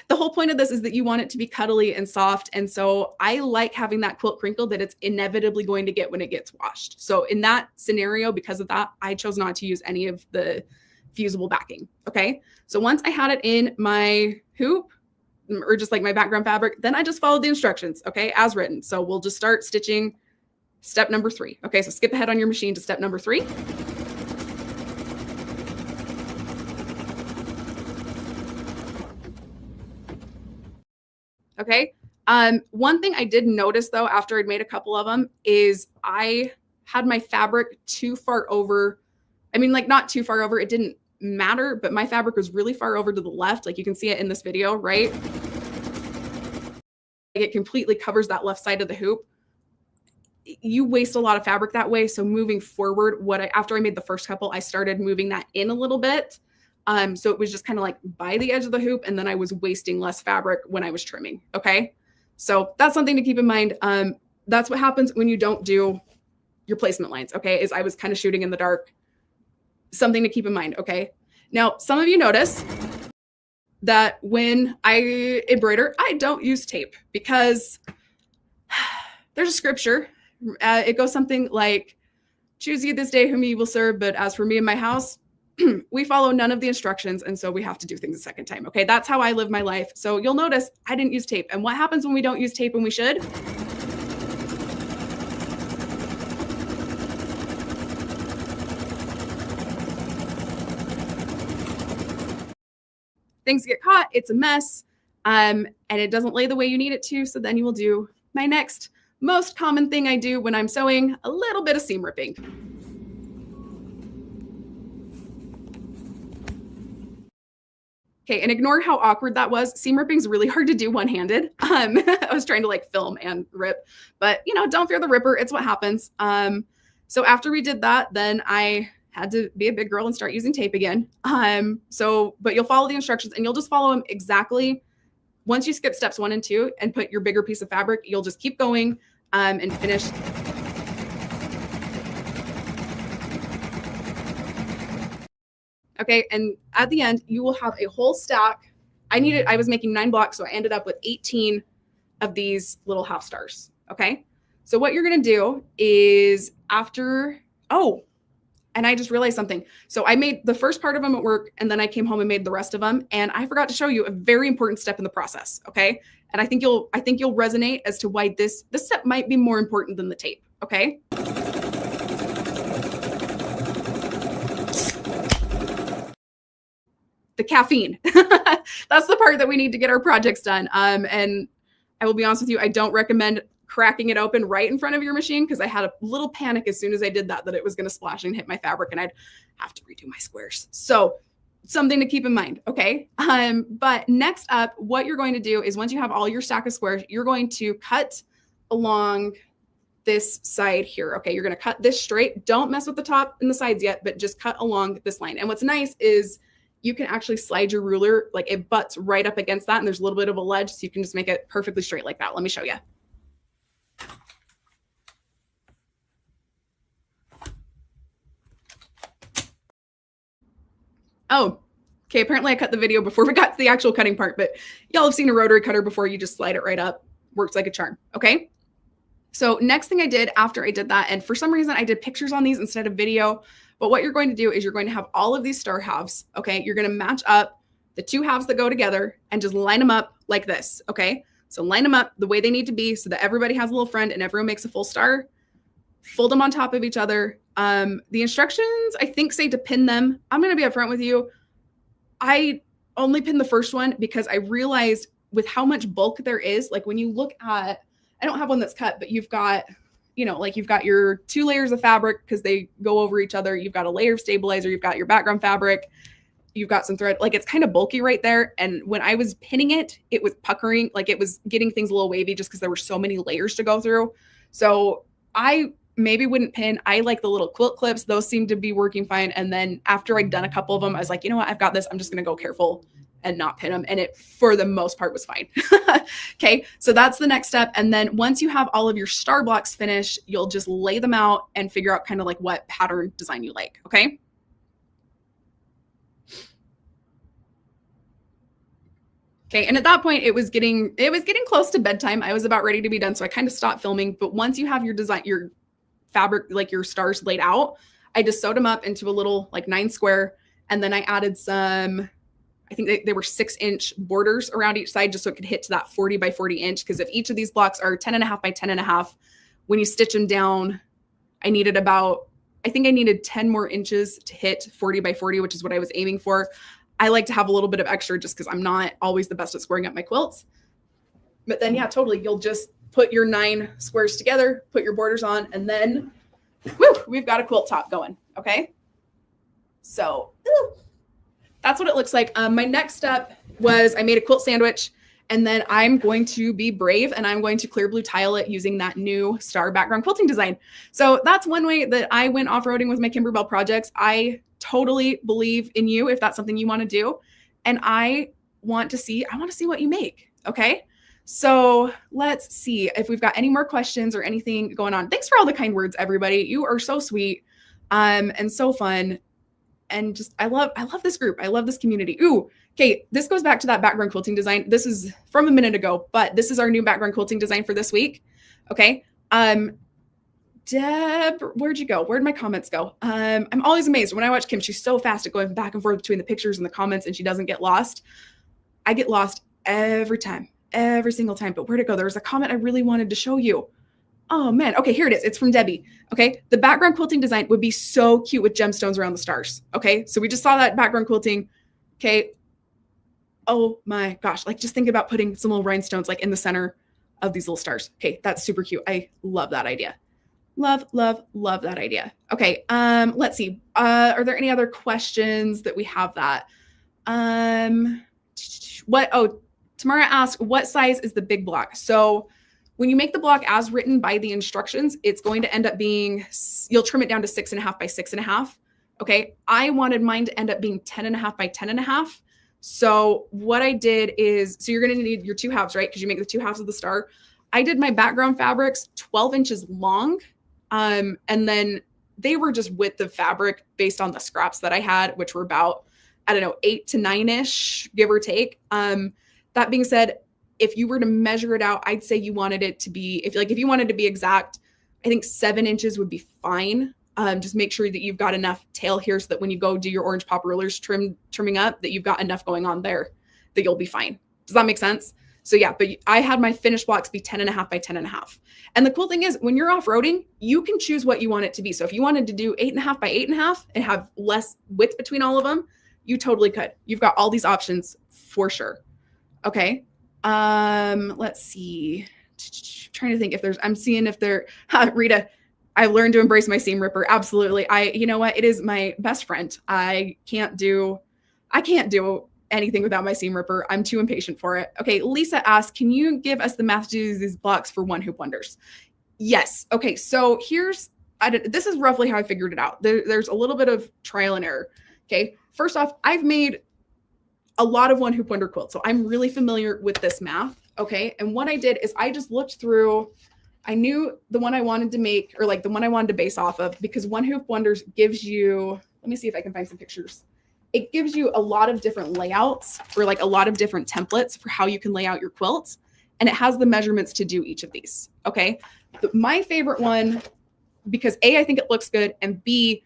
The whole point of this is that you want it to be cuddly and soft. And so I like having that quilt crinkle that it's inevitably going to get when it gets washed. So in that scenario, because of that, I chose not to use any of the fusible backing. Okay. So once I had it in my hoop, or just like my background fabric, then I just followed the instructions, okay, as written. So we'll just start stitching step number 3. Okay, so skip ahead on your machine to step number 3. Okay, one thing I did notice though, after I'd made a couple of them, is I had my fabric too far over. I mean, like not too far over, it didn't matter, but my fabric was really far over to the left. Like you can see it in this video, right? It completely covers that left side of the hoop. You waste a lot of fabric that way. So moving forward, after I made the first couple, I started moving that in a little bit. So it was just kind of like by the edge of the hoop, and then I was wasting less fabric when I was trimming. Okay. So that's something to keep in mind. That's what happens when you don't do your placement lines. Okay. Is I was kind of shooting in the dark. Something to keep in mind. Okay. Now, some of you notice that when I embroider, I don't use tape because there's a scripture. It goes something like, choose you this day whom you will serve. But as for me and my house, we follow none of the instructions. And so we have to do things a second time. Okay. That's how I live my life. So you'll notice I didn't use tape. And what happens when we don't use tape when we should? Things get caught, it's a mess, and it doesn't lay the way you need it to. So then you will do my next most common thing I do when I'm sewing, a little bit of seam ripping. Okay, and ignore how awkward that was. Seam ripping is really hard to do one-handed. I was trying to like film and rip, but don't fear the ripper. It's what happens. So after we did that, then I had to be a big girl and start using tape again. But you'll follow the instructions and you'll just follow them exactly. Once you skip steps 1 and 2 and put your bigger piece of fabric, you'll just keep going and finish. Okay, and at the end, you will have a whole stack. I was making 9 blocks, so I ended up with 18 of these little half stars. Okay, so what you're gonna do is and I just realized something. So I made the first part of them at work, and then I came home and made the rest of them. And I forgot to show you a very important step in the process. Okay. And I think you'll resonate as to why this step might be more important than the tape. Okay. The caffeine. That's the part that we need to get our projects done. And I will be honest with you, I don't recommend cracking it open right in front of your machine because I had a little panic as soon as I did that it was going to splash and hit my fabric and I'd have to redo my squares. So something to keep in mind. Okay. But next up, what you're going to do is once you have all your stack of squares, you're going to cut along this side here. Okay, you're going to cut this straight. Don't mess with the top and the sides yet, but just cut along this line. And what's nice is you can actually slide your ruler, like it butts right up against that, and there's a little bit of a ledge, so you can just make it perfectly straight like that. Let me show you. Oh, okay, apparently I cut the video before we got to the actual cutting part, but y'all have seen a rotary cutter before. You just slide it right up. Works like a charm, okay? So next thing I did after I did that, and for some reason I did pictures on these instead of video, but what you're going to do is you're going to have all of these star halves, okay? You're going to match up the two halves that go together and just line them up like this, okay? So line them up the way they need to be so that everybody has a little friend and everyone makes a full star. Fold them on top of each other. The instructions, I think, say to pin them. I'm going to be upfront with you. I only pinned the first one because I realized with how much bulk there is, like when you look at, I don't have one that's cut, but you've got, like you've got your 2 layers of fabric because they go over each other. You've got a layer of stabilizer. You've got your background fabric. You've got some thread. Like it's kind of bulky right there. And when I was pinning it, it was puckering, like it was getting things a little wavy just because there were so many layers to go through. So I maybe wouldn't pin. I like the little quilt clips. Those seem to be working fine. And then after I'd done a couple of them, I was like, you know what? I've got this. I'm just going to go careful and not pin them. And it, for the most part, was fine. Okay. So that's the next step. And then once you have all of your star blocks finished, you'll just lay them out and figure out kind of like what pattern design you like. Okay. Okay. And at that point it was getting close to bedtime. I was about ready to be done. So I kind of stopped filming, but once you have your design, your fabric, like your stars laid out, I just sewed them up into a little like 9 square. And then I added some, I think they were 6-inch borders around each side just so it could hit to that 40 by 40 inch. Because if each of these blocks are 10.5 by 10.5, when you stitch them down, I needed 10 more inches to hit 40 by 40, which is what I was aiming for. I like to have a little bit of extra just because I'm not always the best at squaring up my quilts. But then, yeah, totally. You'll just put your 9 squares together, put your borders on, and then, woo, we've got a quilt top going. Okay. So that's what it looks like. My next step was I made a quilt sandwich, and then I'm going to be brave and I'm going to clear blue tile it using that new star background quilting design. So that's one way that I went off-roading with my Kimberbell projects. I totally believe in you if that's something you want to do. And I want to see what you make. Okay. So let's see if we've got any more questions or anything going on. Thanks for all the kind words, everybody. You are so sweet, and so fun. And just, I love this group. I love this community. Ooh, okay. This goes back to that background quilting design. This is from a minute ago, but this is our new background quilting design for this week. Okay. Deb, where'd you go? Where'd my comments go? I'm always amazed when I watch Kim. She's so fast at going back and forth between the pictures and the comments, and she doesn't get lost. I get lost every time, every single time. But where'd it go? There was a comment I really wanted to show you. Oh man. Okay, here it is. It's from Debbie. Okay. The background quilting design would be so cute with gemstones around the stars. Okay. So we just saw that background quilting. Okay. Oh my gosh. Like just think about putting some little rhinestones like in the center of these little stars. Okay. That's super cute. I love that idea. Love, love, love that idea. Okay. Let's see. Are there any other questions that we have that? Tamara asked, what size is the big block? So when you make the block as written by the instructions, it's going to end up being, you'll trim it down to 6.5 by 6.5. Okay. I wanted mine to end up being 10.5 by 10.5. So what I did is, so you're going to need your 2 halves, right? Because you make the 2 halves of the star. I did my background fabrics 12 inches long. And then they were just width of fabric based on the scraps that I had, which were about, 8 to 9-ish, give or take. That being said, if you were to measure it out, I'd say you wanted it to be, if you wanted to be exact, I think 7 inches would be fine. Just make sure that you've got enough tail here so that when you go do your orange pop rulers trimming up, that you've got enough going on there that you'll be fine. Does that make sense? So yeah, but I had my finished blocks be 10.5 by 10.5. And the cool thing is when you're off-roading, you can choose what you want it to be. So if you wanted to do 8.5 by 8.5 and have less width between all of them, you totally could. You've got all these options for sure. Okay. Let's see. Trying to think if there's, I'm seeing if there, Rita, I learned to embrace my seam ripper. Absolutely. You know what? It is my best friend. I can't do anything without my seam ripper. I'm too impatient for it. Okay. Lisa asked, can you give us the math to do these blocks for 1 hoop wonders? Yes. Okay. So this is roughly how I figured it out. There's a little bit of trial and error. Okay. First off, I've made a lot of one hoop wonder quilts, so I'm really familiar with this math. Okay. And what I did is I just looked through, I knew the one I wanted to make, or like the one I wanted to base off of, because one hoop wonders gives you, let me see if I can find some pictures. It gives you a lot of different layouts, or like a lot of different templates for how you can lay out your quilts. And it has the measurements to do each of these. Okay. My favorite one, because A, I think it looks good, and B,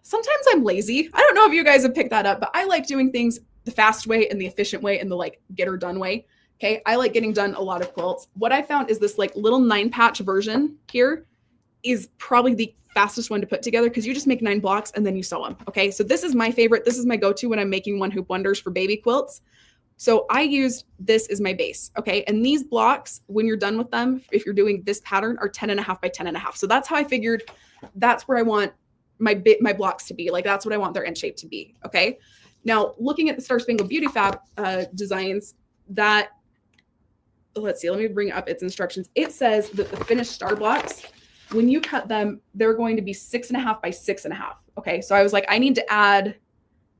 sometimes I'm lazy. I don't know if you guys have picked that up, but I like doing things the fast way and the efficient way and the like get her done way. Okay. I like getting done a lot of quilts. What I found is this like little 9-patch version here is probably the fastest one to put together, because you just make 9 blocks and then you sew them. Okay. So this is my favorite. This is my go-to when I'm making one hoop wonders for baby quilts. So I used this as my base. Okay. And these blocks, when you're done with them, if you're doing this pattern, are 10.5 by 10.5. So that's how I figured that's where I want my blocks to be. Like, that's what I want their end shape to be. Okay. Now, looking at the Star Spangled Beauty Fab designs, that, let's see, let me bring up its instructions. It says that the finished star blocks, when you cut them, they're going to be 6.5 by 6.5. Okay. So I was like, I need to add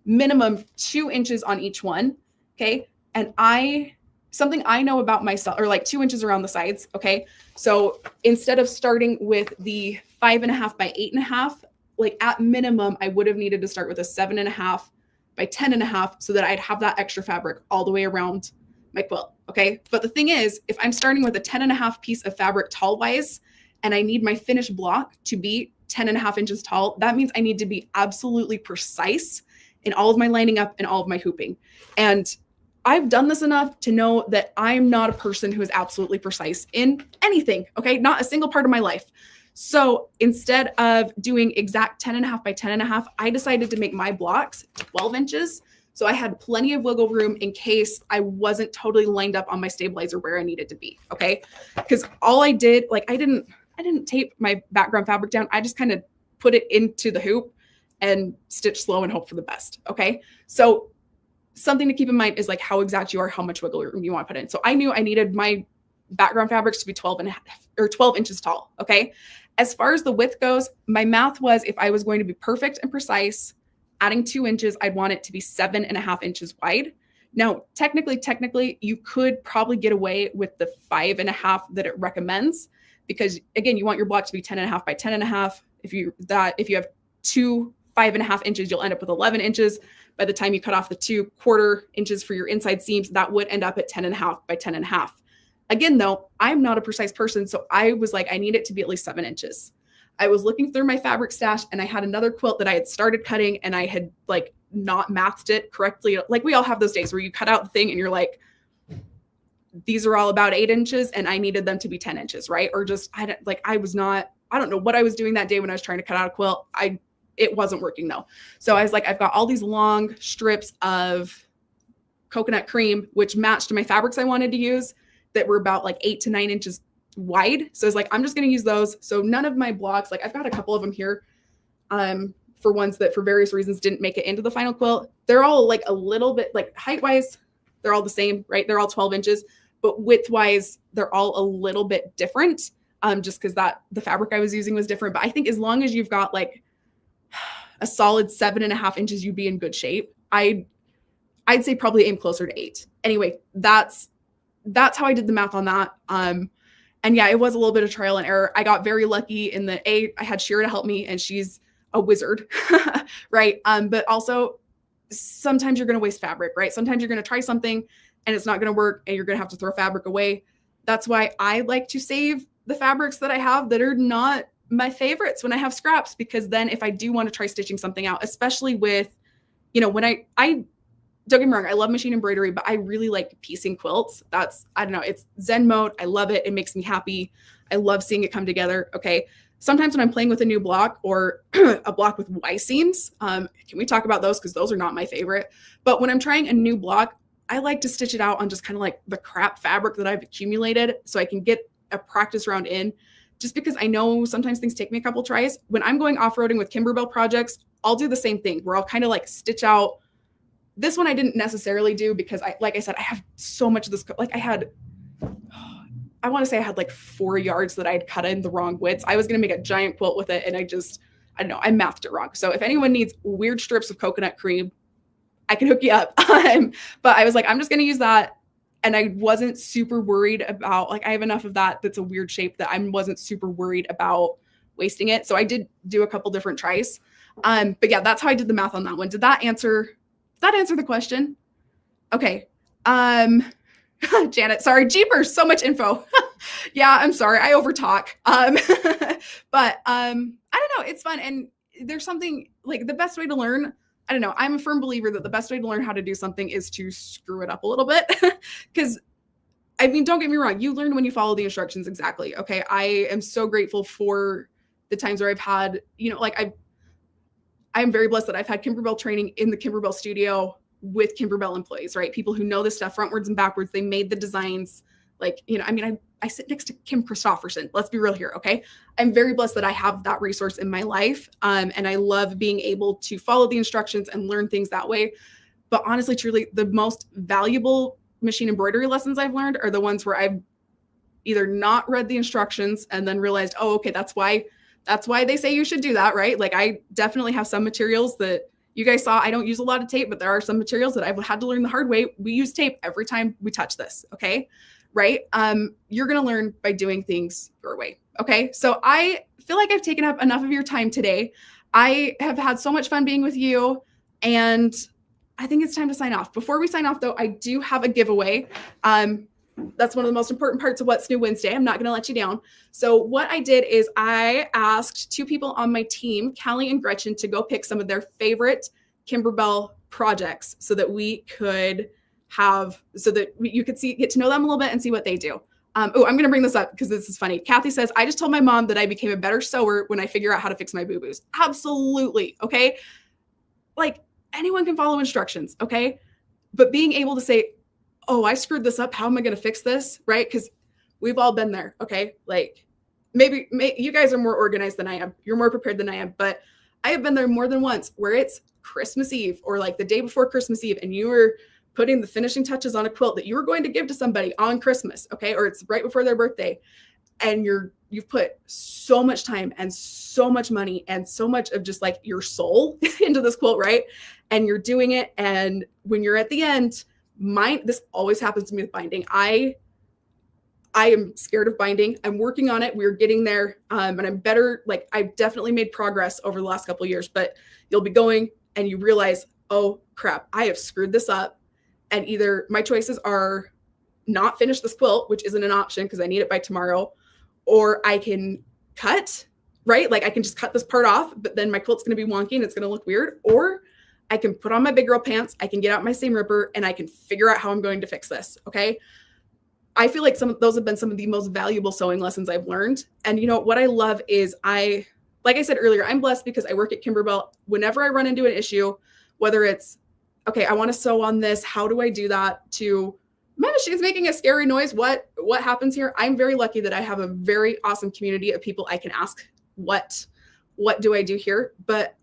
minimum 2 inches on each one. Okay. And something I know about myself, or like 2 inches around the sides. Okay. So instead of starting with the 5.5 by 8.5, like at minimum, I would have needed to start with a 7.5 by 10.5 so that I'd have that extra fabric all the way around my quilt. Okay. But the thing is, if I'm starting with a 10.5 piece of fabric tall wise, and I need my finished block to be 10.5 inches tall, that means I need to be absolutely precise in all of my lining up and all of my hooping. And I've done this enough to know that I'm not a person who is absolutely precise in anything. Okay. Not a single part of my life. So instead of doing exact 10.5 by 10.5, I decided to make my blocks 12 inches. So I had plenty of wiggle room in case I wasn't totally lined up on my stabilizer where I needed to be. Okay. Because all I did, like, I didn't tape my background fabric down. I just kind of put it into the hoop and stitch slow and hope for the best. Okay. So something to keep in mind is like how exact you are, how much wiggle room you want to put in. So I knew I needed my background fabrics to be 12 inches tall. Okay. As far as the width goes, my math was, if I was going to be perfect and precise, adding 2 inches, I'd want it to be 7.5 inches wide. Now, technically, you could probably get away with the 5.5 that it recommends, because again, you want your block to be 10.5 by 10.5. If you have 2 5.5 inches, you'll end up with 11 inches. By the time you cut off the 2/4 inches for your inside seams, that would end up at 10.5 by 10.5. Again, though, I'm not a precise person, so I was like, I need it to be at least 7 inches. I was looking through my fabric stash, and I had another quilt that I had started cutting, and I had like not mathed it correctly. Like, we all have those days where you cut out the thing and you're like, these are all about 8 inches and I needed them to be 10 inches, right? Or just, I don't know what I was doing that day when I was trying to cut out a quilt. It wasn't working though. So I was like, I've got all these long strips of coconut cream, which matched my fabrics I wanted to use, that were about like 8 to 9 inches wide. So I was like, I'm just going to use those. So none of my blocks, like I've got a couple of them here, for ones that for various reasons didn't make it into the final quilt. They're all like a little bit, like height wise, they're all the same, right? They're all 12 inches, but width wise, they're all a little bit different. Just because the fabric I was using was different. But I think as long as you've got like a solid 7.5 inches, you'd be in good shape. I'd say probably aim closer to 8. Anyway, that's how I did the math on that. And yeah, it was a little bit of trial and error. I got very lucky in that I had Shira to help me, and she's a wizard, right? But also sometimes you're going to waste fabric, right? Sometimes you're going to try something and it's not going to work and you're going to have to throw fabric away. That's why I like to save the fabrics that I have that are not my favorites when I have scraps, because then if I do want to try stitching something out, especially with, when I don't get me wrong, I love machine embroidery, but I really like piecing quilts. I don't know, it's Zen mode. I love it. It makes me happy. I love seeing it come together. Okay. Sometimes when I'm playing with a new block or a block with Y seams, can we talk about those? Because those are not my favorite. But when I'm trying a new block, I like to stitch it out on just kind of like the crap fabric that I've accumulated so I can get a practice round in, just because I know sometimes things take me a couple tries. When I'm going off-roading with Kimberbell projects, I'll do the same thing where I'll kind of like stitch out. This one I didn't necessarily do because like I said, I have so much of this. Like I had I want to say I had like 4 yards that I had cut in the wrong widths. I was going to make a giant quilt with it, and I don't know, I mathed it wrong. So if anyone needs weird strips of coconut cream, I can hook you up. But I was like, I'm just going to use that. And I wasn't super worried about, like, I have enough of that that's a weird shape that I wasn't super worried about wasting it. So I did do a couple different tries. But yeah, that's how I did the math on that one. Did that answer the question? Okay. Janet, sorry, jeepers, so much info. Yeah, I'm sorry, I overtalk. But I don't know, it's fun. And there's something like the best way to learn, I don't know, I'm a firm believer that the best way to learn how to do something is to screw it up a little bit. Because I mean, don't get me wrong, you learn when you follow the instructions exactly. Okay. I am so grateful for the times where I've had, like I am very blessed that I've had Kimberbell training in the Kimberbell studio with Kimberbell employees, right? People who know this stuff frontwards and backwards. They made the designs. Like, I mean, I sit next to Kim Christofferson. Let's be real here, okay? I'm very blessed that I have that resource in my life. And I love being able to follow the instructions and learn things that way. But honestly, truly, the most valuable machine embroidery lessons I've learned are the ones where I've either not read the instructions and then realized, oh, okay, that's why they say you should do that, right? Like, I definitely have some materials that you guys saw. I don't use a lot of tape, but there are some materials that I've had to learn the hard way. We use tape every time we touch this, okay? Right? You're going to learn by doing things your way, okay? So I feel like I've taken up enough of your time today. I have had so much fun being with you, and I think it's time to sign off. Before we sign off, though, I do have a giveaway. That's one of the most important parts of What's New Wednesday. I'm not going to let you down. So what I did is I asked 2 people on my team, Callie and Gretchen, to go pick some of their favorite Kimberbell projects so that you could get to know them a little bit and see what they do. I'm going to bring this up because this is funny. Kathy says, I just told my mom that I became a better sewer when I figure out how to fix my boo-boos. Absolutely. Okay. Like, anyone can follow instructions. Okay. But being able to say, oh, I screwed this up. How am I going to fix this? Right? Because we've all been there. Okay. Like, maybe you guys are more organized than I am. You're more prepared than I am. But I have been there more than once where it's Christmas Eve or like the day before Christmas Eve, and you were putting the finishing touches on a quilt that you were going to give to somebody on Christmas. Okay. Or it's right before their birthday. And you've put so much time and so much money and so much of just like your soul into this quilt. Right. And you're doing it. And when you're at the end, this always happens to me with binding. I am scared of binding. I'm working on it. We're getting there. And I'm better. Like, I've definitely made progress over the last couple of years, but you'll be going and you realize, oh crap, I have screwed this up. And either my choices are not finish this quilt, which isn't an option because I need it by tomorrow, or I can cut, right? Like, I can just cut this part off, but then my quilt's going to be wonky and it's going to look weird. Or I can put on my big girl pants, I can get out my seam ripper, and I can figure out how I'm going to fix this, okay? I feel like those have been some of the most valuable sewing lessons I've learned. And what I love is like I said earlier, I'm blessed because I work at Kimberbell. Whenever I run into an issue, whether it's, okay, I want to sew on this, how do I do that, to my machine's making a scary noise, what happens here? I'm very lucky that I have a very awesome community of people I can ask, what do I do here? But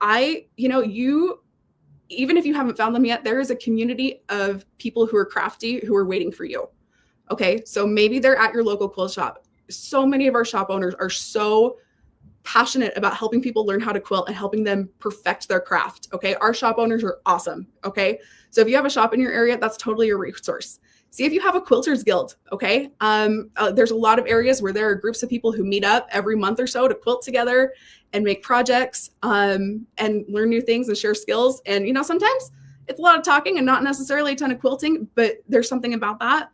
even if you haven't found them yet, there is a community of people who are crafty, who are waiting for you. Okay. So maybe they're at your local quilt shop. So many of our shop owners are so passionate about helping people learn how to quilt and helping them perfect their craft. Okay. Our shop owners are awesome. Okay. So if you have a shop in your area, that's totally a resource. See if you have a quilters guild. Okay. There's a lot of areas where there are groups of people who meet up every month or so to quilt together and make projects, and learn new things and share skills. And, sometimes it's a lot of talking and not necessarily a ton of quilting, but there's something about that.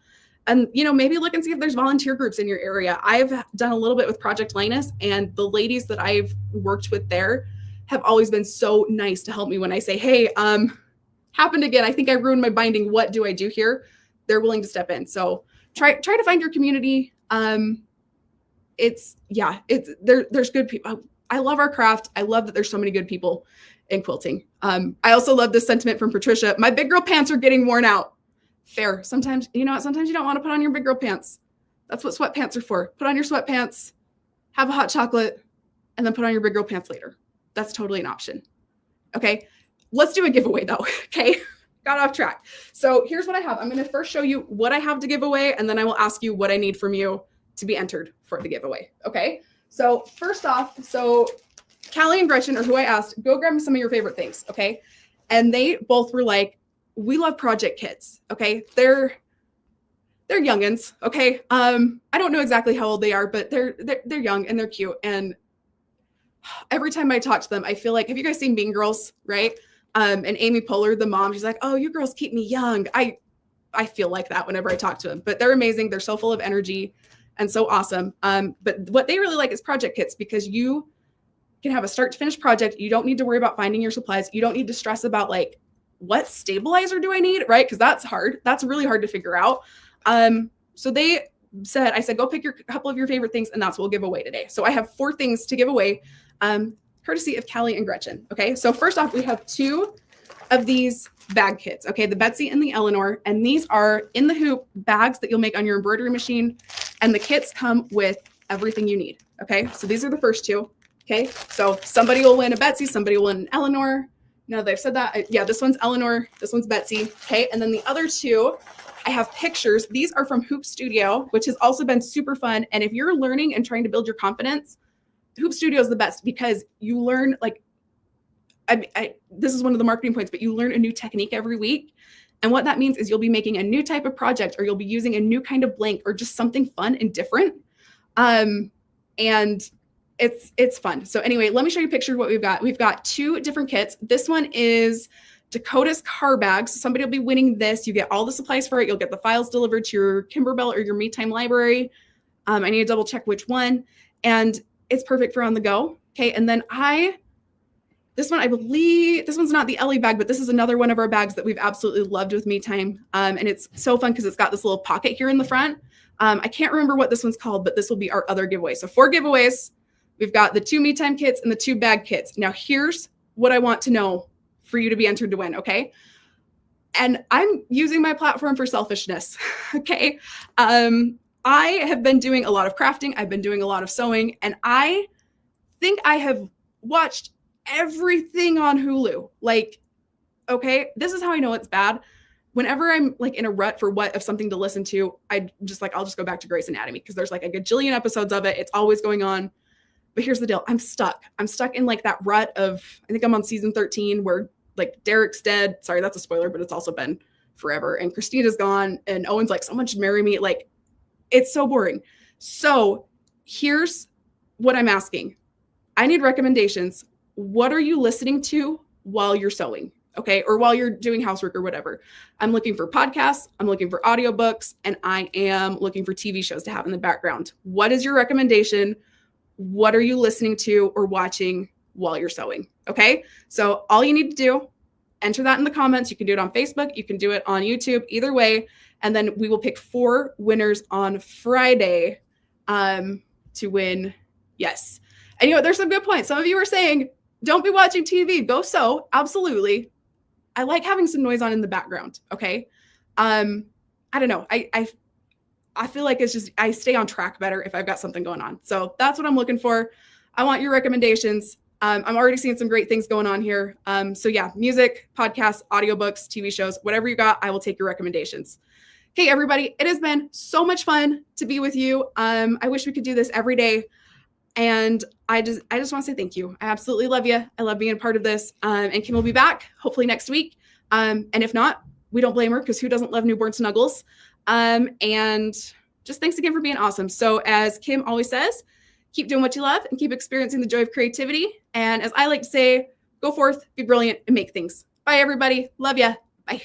And, maybe look and see if there's volunteer groups in your area. I've done a little bit with Project Linus, and the ladies that I've worked with there have always been so nice to help me when I say, hey, happened again. I think I ruined my binding. What do I do here? They're willing to step in. So try to find your community. There's good people. I love our craft. I love that there's so many good people in quilting. I also love this sentiment from Patricia. My big girl pants are getting worn out. Fair. Sometimes, sometimes you don't want to put on your big girl pants. That's what sweatpants are for. Put on your sweatpants, have a hot chocolate, and then put on your big girl pants later. That's totally an option. Okay. Let's do a giveaway though. Okay. Got off track. So here's what I have. I'm going to first show you what I have to give away, and then I will ask you what I need from you to be entered for the giveaway. Okay. So first off, so Callie and Gretchen are who I asked, go grab me some of your favorite things. Okay. And they both were like, we love project kits. Okay. They're youngins. Okay. I don't know exactly how old they are, but they're young and they're cute. And every time I talk to them, I feel like, have you guys seen Mean Girls? Right. And Amy Poehler, the mom, she's like, oh, you girls keep me young. I feel like that whenever I talk to them, but they're amazing. They're so full of energy and so awesome. But what they really like is project kits, because you can have a start to finish project. You don't need to worry about finding your supplies. You don't need to stress about like, what stabilizer do I need? Right. Cause that's hard. That's really hard to figure out. So I said, go pick a couple of your favorite things, and that's what we'll give away today. So I have 4 things to give away, courtesy of Callie and Gretchen. Okay. So first off, we have 2 of these bag kits. Okay. The Betsy and the Eleanor, and these are in the hoop bags that you'll make on your embroidery machine. And the kits come with everything you need. Okay. So these are the first 2. Okay. So somebody will win a Betsy, somebody will win an Eleanor. Now they've said that. Yeah, this one's Eleanor. This one's Betsy. Okay. And then the other 2, I have pictures. These are from Hoop Studio, which has also been super fun. And if you're learning and trying to build your confidence, Hoop Studio is the best, because you learn, like, this is one of the marketing points, but you learn a new technique every week. And what that means is you'll be making a new type of project, or you'll be using a new kind of blank, or just something fun and different. And it's fun. So anyway, let me show you a picture of what we've got. We've got 2 different kits. This one is Dakota's car bags. So somebody will be winning this. You get all the supplies for it. You'll get the files delivered to your Kimberbell or your Me Time library. I need to double check which one. And it's perfect for on the go. Okay. And then this one, I believe this one's not the Ellie bag, but this is another one of our bags that we've absolutely loved with Me Time. And it's so fun because it's got this little pocket here in the front. I can't remember what this one's called, but this will be our other giveaway. So 4 giveaways. We've got the 2 Me Time kits and the 2 bag kits. Now here's what I want to know for you to be entered to win. Okay. And I'm using my platform for selfishness. Okay. I have been doing a lot of crafting. I've been doing a lot of sewing, and I think I have watched everything on Hulu. Like, okay, this is how I know it's bad. Whenever I'm like in a rut for what of something to listen to, I'll just go back to Grey's Anatomy, because there's like a gajillion episodes of it. It's always going on. But here's the deal. I'm stuck in like that rut of, I think I'm on season 13 where like Derek's dead. Sorry, that's a spoiler, but it's also been forever. And Christina's gone, and Owen's like, someone should marry me. Like, it's so boring. So here's what I'm asking. I need recommendations. What are you listening to while you're sewing? Okay. Or while you're doing housework or whatever. I'm looking for podcasts. I'm looking for audiobooks, and I am looking for TV shows to have in the background. What is your recommendation? What are you listening to or watching while you're sewing? Okay. So all you need to do, enter that in the comments. You can do it on Facebook. You can do it on YouTube, either way. And then we will pick 4 winners on Friday to win. Yes. And you know, there's some good points. Some of you are saying, don't be watching TV, go sew. Absolutely. I like having some noise on in the background. Okay. I don't know. I feel like it's just, I stay on track better if I've got something going on. So that's what I'm looking for. I want your recommendations. I'm already seeing some great things going on here. So yeah, music, podcasts, audiobooks, TV shows, whatever you got, I will take your recommendations. Hey, everybody, it has been so much fun to be with you. I wish we could do this every day. And I just want to say thank you. I absolutely love you. I love being a part of this. And Kim will be back hopefully next week. And if not, we don't blame her, because who doesn't love newborn snuggles? And just thanks again for being awesome. So as Kim always says, keep doing what you love and keep experiencing the joy of creativity. And as I like to say, go forth, be brilliant, and make things. Bye, everybody. Love ya. Bye.